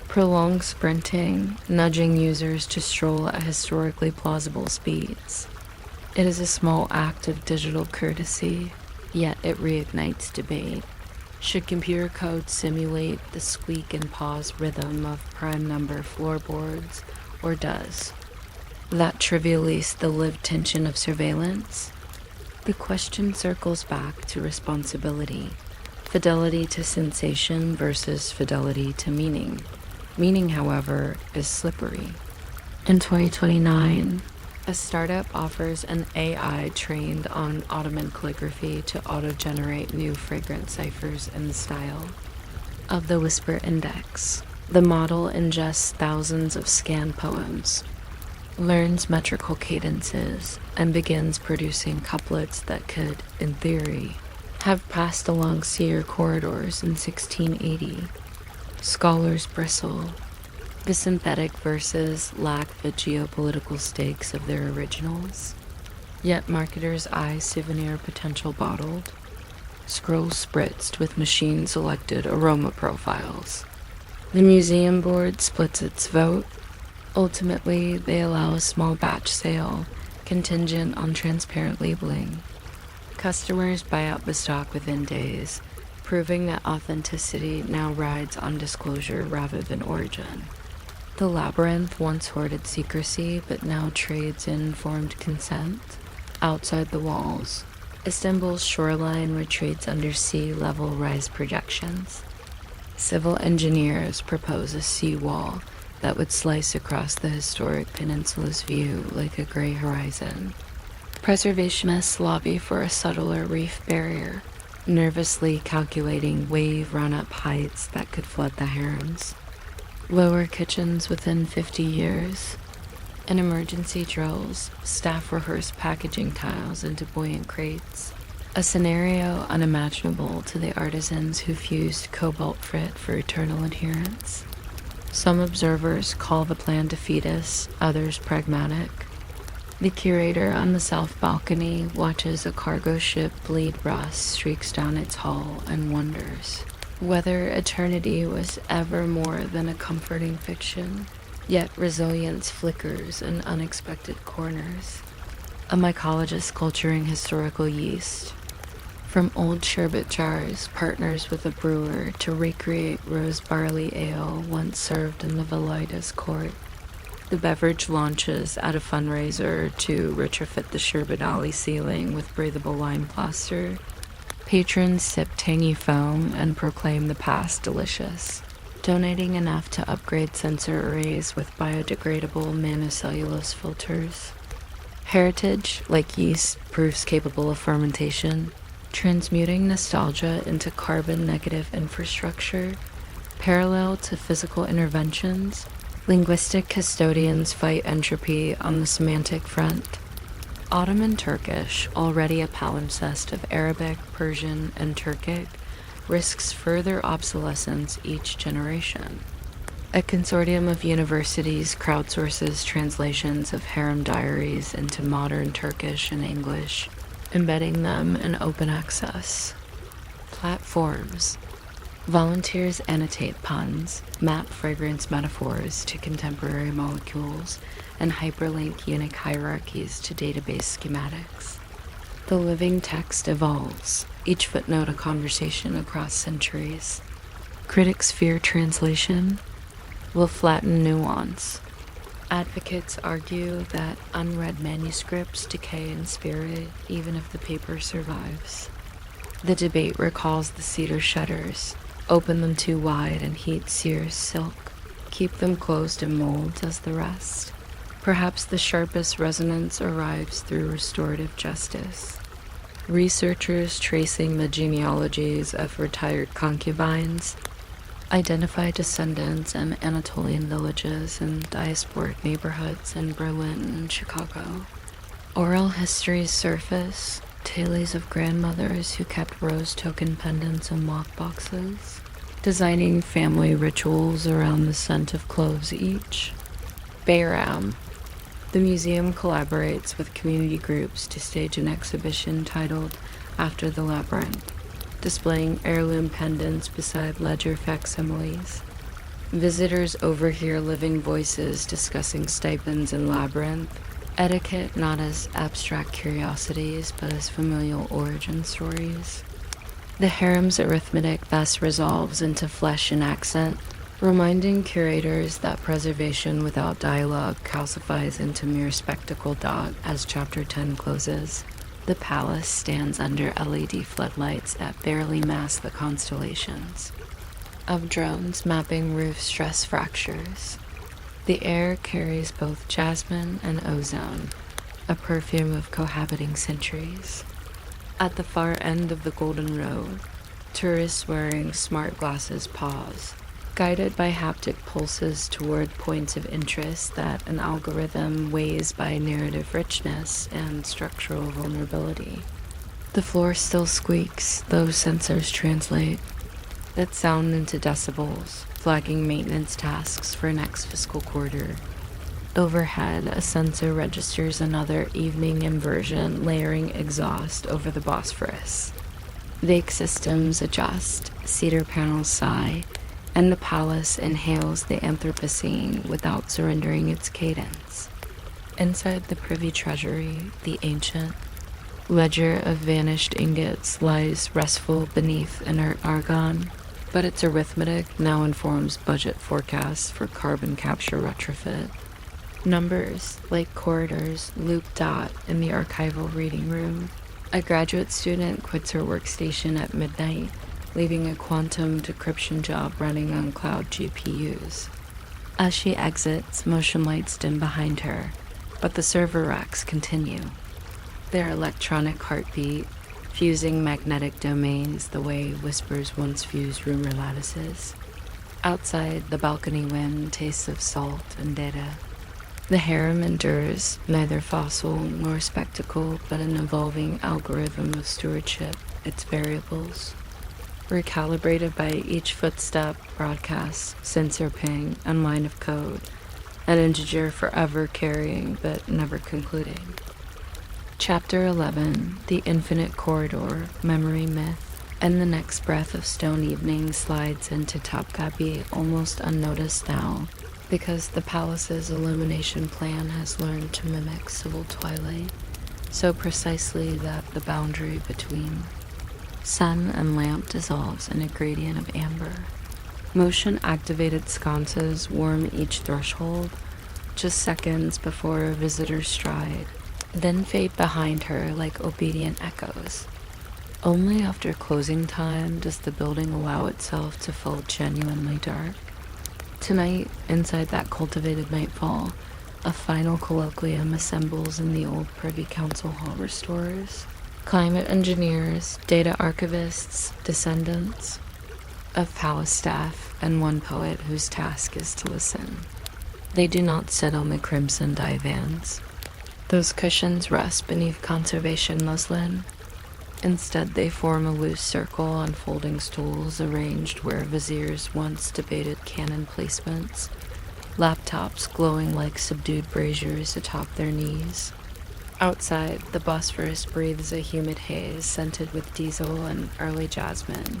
Prolonged sprinting, nudging users to stroll at historically plausible speeds. It is a small act of digital courtesy, yet it reignites debate. Should computer code simulate the squeak and pause rhythm of prime number floorboards, or does that trivialize the lived tension of surveillance? The question circles back to responsibility, fidelity to sensation versus fidelity to meaning. Meaning, however, is slippery. In 2029, a startup offers an AI trained on Ottoman calligraphy to auto-generate new fragrant ciphers in the style of the Whisper Index. The model ingests thousands of scanned poems, learns metrical cadences, and begins producing couplets that could, in theory, have passed along seer corridors in 1680. Scholars bristle. The synthetic verses lack the geopolitical stakes of their originals, yet marketers eye souvenir potential bottled, scrolls spritzed with machine-selected aroma profiles. The museum board splits its vote. Ultimately, they allow a small batch sale, contingent on transparent labeling. Customers buy out the stock within days, proving that authenticity now rides on disclosure rather than origin. The labyrinth once hoarded secrecy, but now trades in informed consent. Outside the walls, Istanbul's shoreline retreats under sea level rise projections. Civil engineers propose a seawall that would slice across the historic peninsula's view like a gray horizon. Preservationists lobby for a subtler reef barrier, nervously calculating wave run-up heights that could flood the harems. Lower kitchens within 50 years. In emergency drills, staff rehearse packaging tiles into buoyant crates. A scenario unimaginable to the artisans who fused cobalt frit for eternal adherence. Some observers call the plan defeatist, others pragmatic. The curator on the south balcony watches a cargo ship bleed rust streaks down its hull and wonders whether eternity was ever more than a comforting fiction, yet resilience flickers in unexpected corners. A mycologist culturing historical yeast. From old sherbet jars, partners with a brewer to recreate rose barley ale once served in the Velitas court. The beverage launches at a fundraiser to retrofit the sherbet alley ceiling with breathable lime plaster. Patrons sip tangy foam and proclaim the past delicious, donating enough to upgrade sensor arrays with biodegradable nanocellulose filters. Heritage, like yeast, proves capable of fermentation, transmuting nostalgia into carbon-negative infrastructure, parallel to physical interventions. Linguistic custodians fight entropy on the semantic front. Ottoman Turkish, already a palimpsest of Arabic, Persian, and Turkic, risks further obsolescence each generation. A consortium of universities crowdsources translations of harem diaries into modern Turkish and English, embedding them in open access. Platforms. Volunteers annotate puns, map fragrance metaphors to contemporary molecules, and hyperlink eunuch hierarchies to database schematics. The living text evolves, each footnote a conversation across centuries. Critics fear translation will flatten nuance. Advocates argue that unread manuscripts decay in spirit even if the paper survives. The debate recalls the cedar shutters. Open them too wide and heat sears silk. Keep them closed and molds as the rest. Perhaps the sharpest resonance arrives through restorative justice. Researchers tracing the genealogies of retired concubines identify descendants in Anatolian villages and diasporic neighborhoods in Berlin and Chicago. Oral histories surface, tales of grandmothers who kept rose token pendants in lockboxes. designing family rituals around the scent of cloves each. Bayram. The museum collaborates with community groups to stage an exhibition titled After the Labyrinth, displaying heirloom pendants beside ledger facsimiles. Visitors overhear living voices discussing stipends in Labyrinth, etiquette not as abstract curiosities but as familial origin stories. The harem's arithmetic thus resolves into flesh and accent, reminding curators that preservation without dialogue calcifies into mere spectacle. As Chapter 10 closes, the palace stands under LED floodlights that barely mask the constellations of drones mapping roof stress fractures. The air carries both jasmine and ozone, a perfume of cohabiting centuries. At the far end of the Golden Road, tourists wearing smart glasses pause, guided by haptic pulses toward points of interest that an algorithm weighs by narrative richness and structural vulnerability. The floor still squeaks, though sensors translate that sound into decibels, flagging maintenance tasks for next fiscal quarter. Overhead, a sensor registers another evening inversion, layering exhaust over the Bosphorus. Vague systems adjust, cedar panels sigh, and the palace inhales the Anthropocene without surrendering its cadence. Inside the privy treasury, the ancient ledger of vanished ingots lies restful beneath inert argon, but its arithmetic now informs budget forecasts for carbon capture retrofit. Numbers, like corridors, loop dot in the archival reading room. A graduate student quits her workstation at midnight, leaving a quantum decryption job running on cloud GPUs. As she exits, motion lights dim behind her, but the server racks continue. Their electronic heartbeat, fusing magnetic domains the way whispers once fused rumor lattices. Outside, the balcony wind tastes of salt and data. The harem endures, neither fossil nor spectacle, but an evolving algorithm of stewardship, its variables. Recalibrated by each footstep, broadcast, sensor ping, and line of code, an integer forever carrying but never concluding. Chapter 11, The Infinite Corridor, Memory Myth, and the next breath of Stone Evening slides into Topkapi almost unnoticed now, because the palace's illumination plan has learned to mimic civil twilight, so precisely that the boundary between sun and lamp dissolves in a gradient of amber. Motion-activated sconces warm each threshold, just seconds before a visitor's stride, then fade behind her like obedient echoes. Only after closing time does the building allow itself to feel genuinely dark. Tonight, inside that cultivated nightfall, a final colloquium assembles in the old Privy Council Hall restores. Climate engineers, data archivists, descendants of palace staff, and one poet whose task is to listen. They do not sit on the crimson divans. Those cushions rest beneath conservation muslin. Instead, they form a loose circle on folding stools arranged where viziers once debated cannon placements, laptops glowing like subdued braziers atop their knees. Outside, the Bosphorus breathes a humid haze scented with diesel and early jasmine,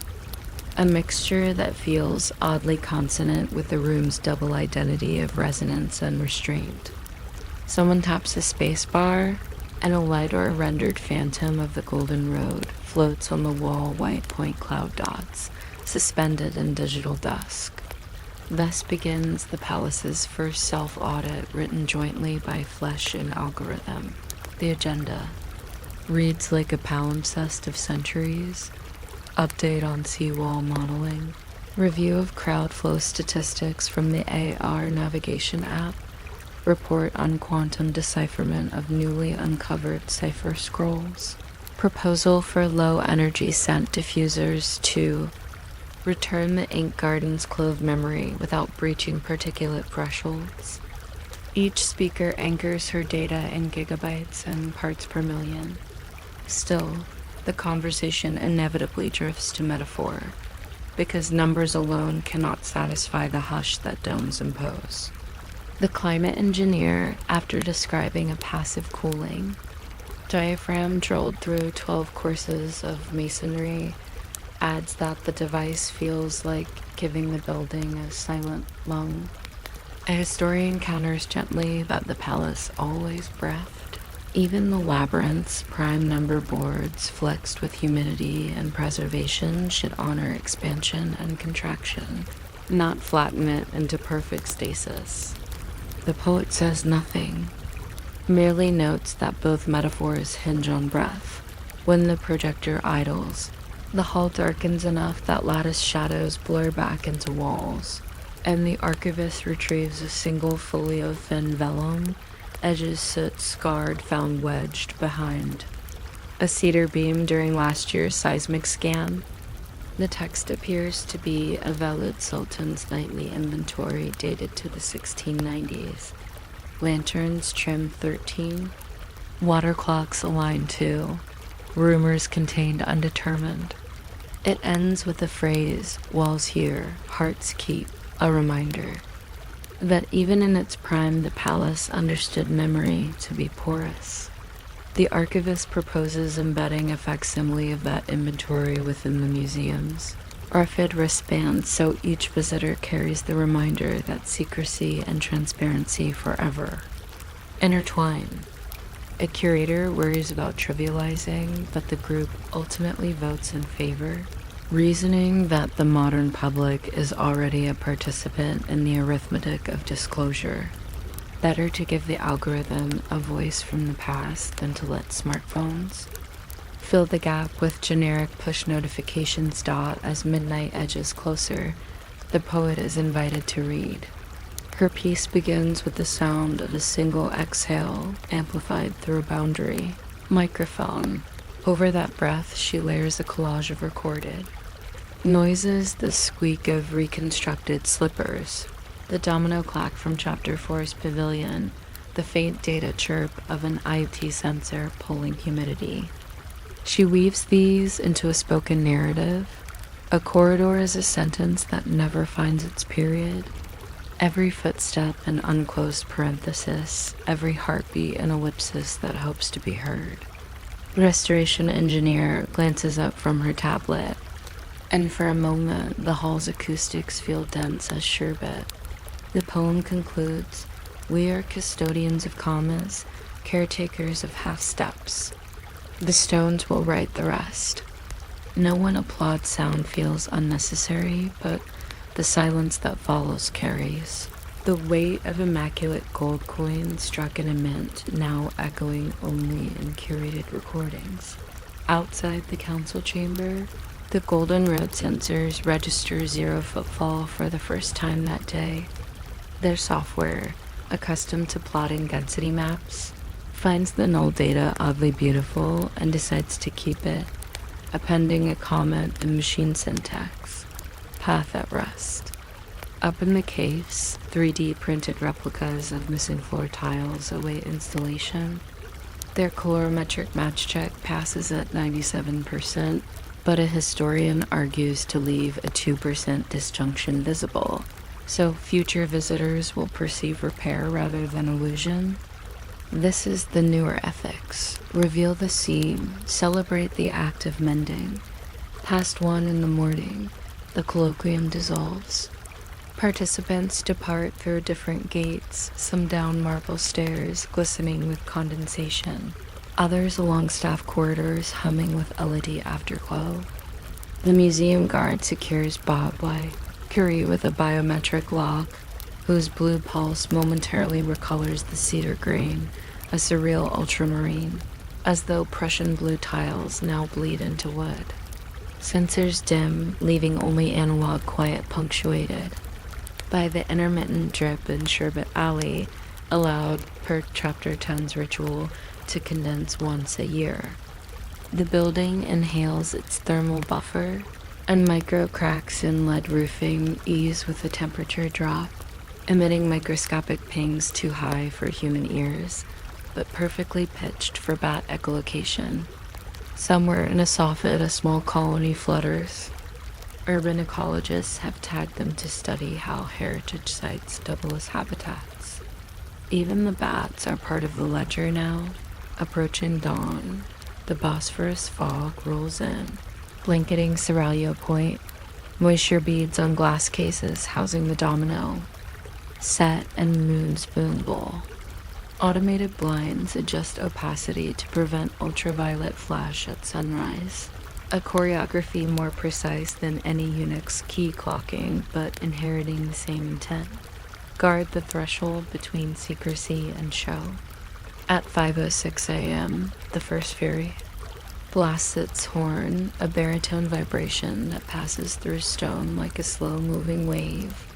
a mixture that feels oddly consonant with the room's double identity of resonance and restraint. Someone taps a space bar, and a lighter rendered phantom of the Golden Road floats on the wall white point cloud dots, suspended in digital dusk. Thus begins the palace's first self-audit written jointly by flesh and algorithm. The agenda reads like a palimpsest of centuries: update on seawall modeling, review of crowd flow statistics from the AR navigation app, report on quantum decipherment of newly uncovered cipher scrolls, proposal for low-energy scent diffusers to return the ink garden's clove memory without breaching particulate thresholds. Each speaker anchors her data in gigabytes and parts per million. Still, the conversation inevitably drifts to metaphor. because numbers alone cannot satisfy the hush that domes impose. The climate engineer, after describing a passive cooling diaphragm drilled through 12 courses of masonry, adds that the device feels like giving the building a silent lung. A historian counters gently that the palace always breathed. Even the labyrinth's prime number boards, flexed with humidity and preservation, should honor expansion and contraction, not flatten it into perfect stasis. The poet says nothing, merely notes that both metaphors hinge on breath. When the projector idles, the hall darkens enough that lattice shadows blur back into walls, and the archivist retrieves a single folio thin vellum, edges soot scarred found wedged behind a cedar beam during last year's seismic scan. The text appears to be a valid sultan's nightly inventory dated to the 1690s. Lanterns trim 13, water clocks align 2, rumors contained undetermined. It ends with the phrase, "Walls here, hearts keep," a reminder that even in its prime the palace understood memory to be porous. The archivist proposes embedding a facsimile of that inventory within the museums, RFID wristbands, so each visitor carries the reminder that secrecy and transparency forever intertwine. A curator worries about trivializing, but the group ultimately votes in favor, reasoning that the modern public is already a participant in the arithmetic of disclosure. Better to give the algorithm a voice from the past than to let smartphones fill the gap with generic push notifications. As midnight edges closer, the poet is invited to read. Her piece begins with the sound of a single exhale amplified through a boundary microphone. Over that breath, she layers a collage of recorded noises: the squeak of reconstructed slippers, the domino clack from Chapter 4's pavilion, the faint data chirp of an IT sensor pulling humidity. She weaves these into a spoken narrative. A corridor is a sentence that never finds its period. Every footstep an unclosed parenthesis, every heartbeat an ellipsis that hopes to be heard. The restoration engineer glances up from her tablet, and for a moment the hall's acoustics feel dense as sherbet. The poem concludes, "We are custodians of commas, caretakers of half-steps. The stones will write the rest." No one applauds. Sound feels unnecessary, but the silence that follows carries. The weight of immaculate gold coins struck in a mint, now echoing only in curated recordings. Outside the council chamber, the golden road sensors register 0 footfall for the first time that day. Their software, accustomed to plotting density maps, finds the null data oddly beautiful and decides to keep it, appending a comment in machine syntax: path at rest. Up in the caves, 3D printed replicas of missing floor tiles await installation. Their colorimetric match check passes at 97%, but a historian argues to leave a 2% disjunction visible, so future visitors will perceive repair rather than illusion. This is the newer ethics. Reveal the seam, celebrate the act of mending. Past 1 in the morning, the colloquium dissolves. Participants depart through different gates, some down marble stairs glistening with condensation, others along staff corridors humming with LED afterglow. The museum guard secures Bob by Curie with a biometric lock, whose blue pulse momentarily recolors the cedar grain, a surreal ultramarine, as though Prussian blue tiles now bleed into wood. Sensors dim, leaving only analog quiet punctuated by the intermittent drip in Sherbet Alley, allowed per Chapter 10's ritual to condense once a year. The building inhales its thermal buffer, and micro cracks in lead roofing ease with the temperature drop, emitting microscopic pings too high for human ears, but perfectly pitched for bat echolocation. Somewhere in a soffit a small colony flutters, Urban ecologists have tagged them to study how heritage sites double as habitats. Even the bats are part of the ledger now. Approaching dawn, the Bosphorus fog rolls in, blanketing Seraglio Point, moisture beads on glass cases housing the domino, Set and Moon Spoon Bowl. Automated blinds adjust opacity to prevent ultraviolet flash at sunrise. A choreography more precise than any eunuch's key clocking, but inheriting the same intent. Guard the threshold between secrecy and show. At 5:06 a.m., the first Fury blasts its horn, a baritone vibration that passes through stone like a slow-moving wave.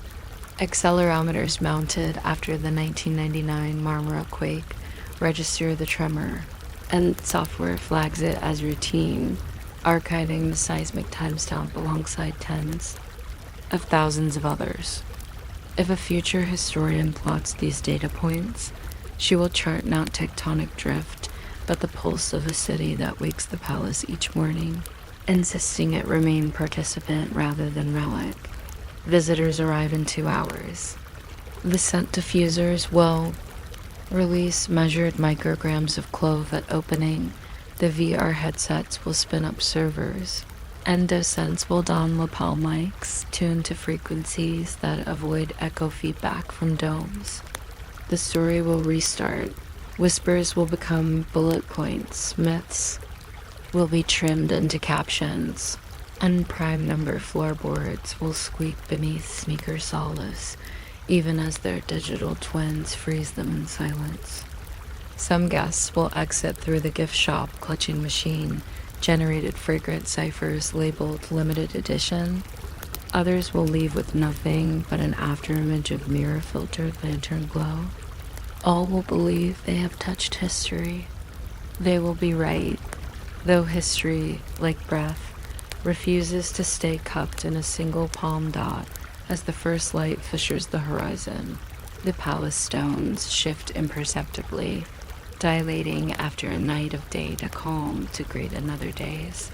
Accelerometers mounted after the 1999 Marmara quake register the tremor, and software flags it as routine, archiving the seismic timestamp alongside tens of thousands of others. If a future historian plots these data points, she will chart not tectonic drift, but the pulse of a city that wakes the palace each morning, insisting it remain participant rather than relic. Visitors arrive in 2 hours. The scent diffusers will release measured micrograms of clove at opening. The VR headsets will spin up servers. Endosense will don lapel mics tuned to frequencies that avoid echo feedback from domes. The story will restart. Whispers will become bullet points. Myths will be trimmed into captions. And prime number floorboards will squeak beneath sneaker soles, even as their digital twins freeze them in silence. Some guests will exit through the gift shop clutching machine-generated fragrant ciphers labeled limited edition. Others will leave with nothing but an afterimage of mirror-filtered lantern glow. All will believe they have touched history. They will be right, though history, like breath, refuses to stay cupped in a single palm dot as the first light fissures the horizon. The palace stones shift imperceptibly, dilating after a night of day to calm to greet another day's.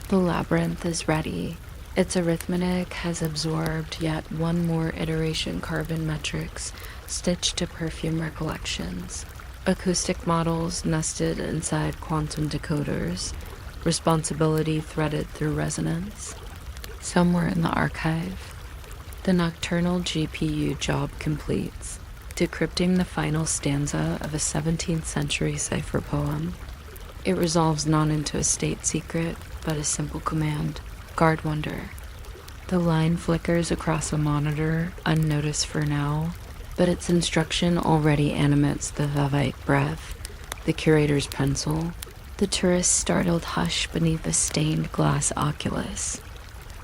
The labyrinth is ready. Its arithmetic has absorbed yet one more iteration carbon metrics stitched to perfume recollections. Acoustic models nested inside quantum decoders, responsibility threaded through resonance. Somewhere in the archive, the nocturnal GPU job completes, decrypting the final stanza of a 17th century cipher poem. It resolves not into a state secret, but a simple command: guard wonder. The line flickers across a monitor, unnoticed for now, but its instruction already animates the Vavite breath, the curator's pencil, the tourist's startled hush beneath a stained glass oculus.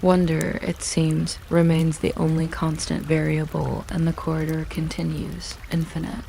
Wonder, it seems, remains the only constant variable, and the corridor continues, infinite.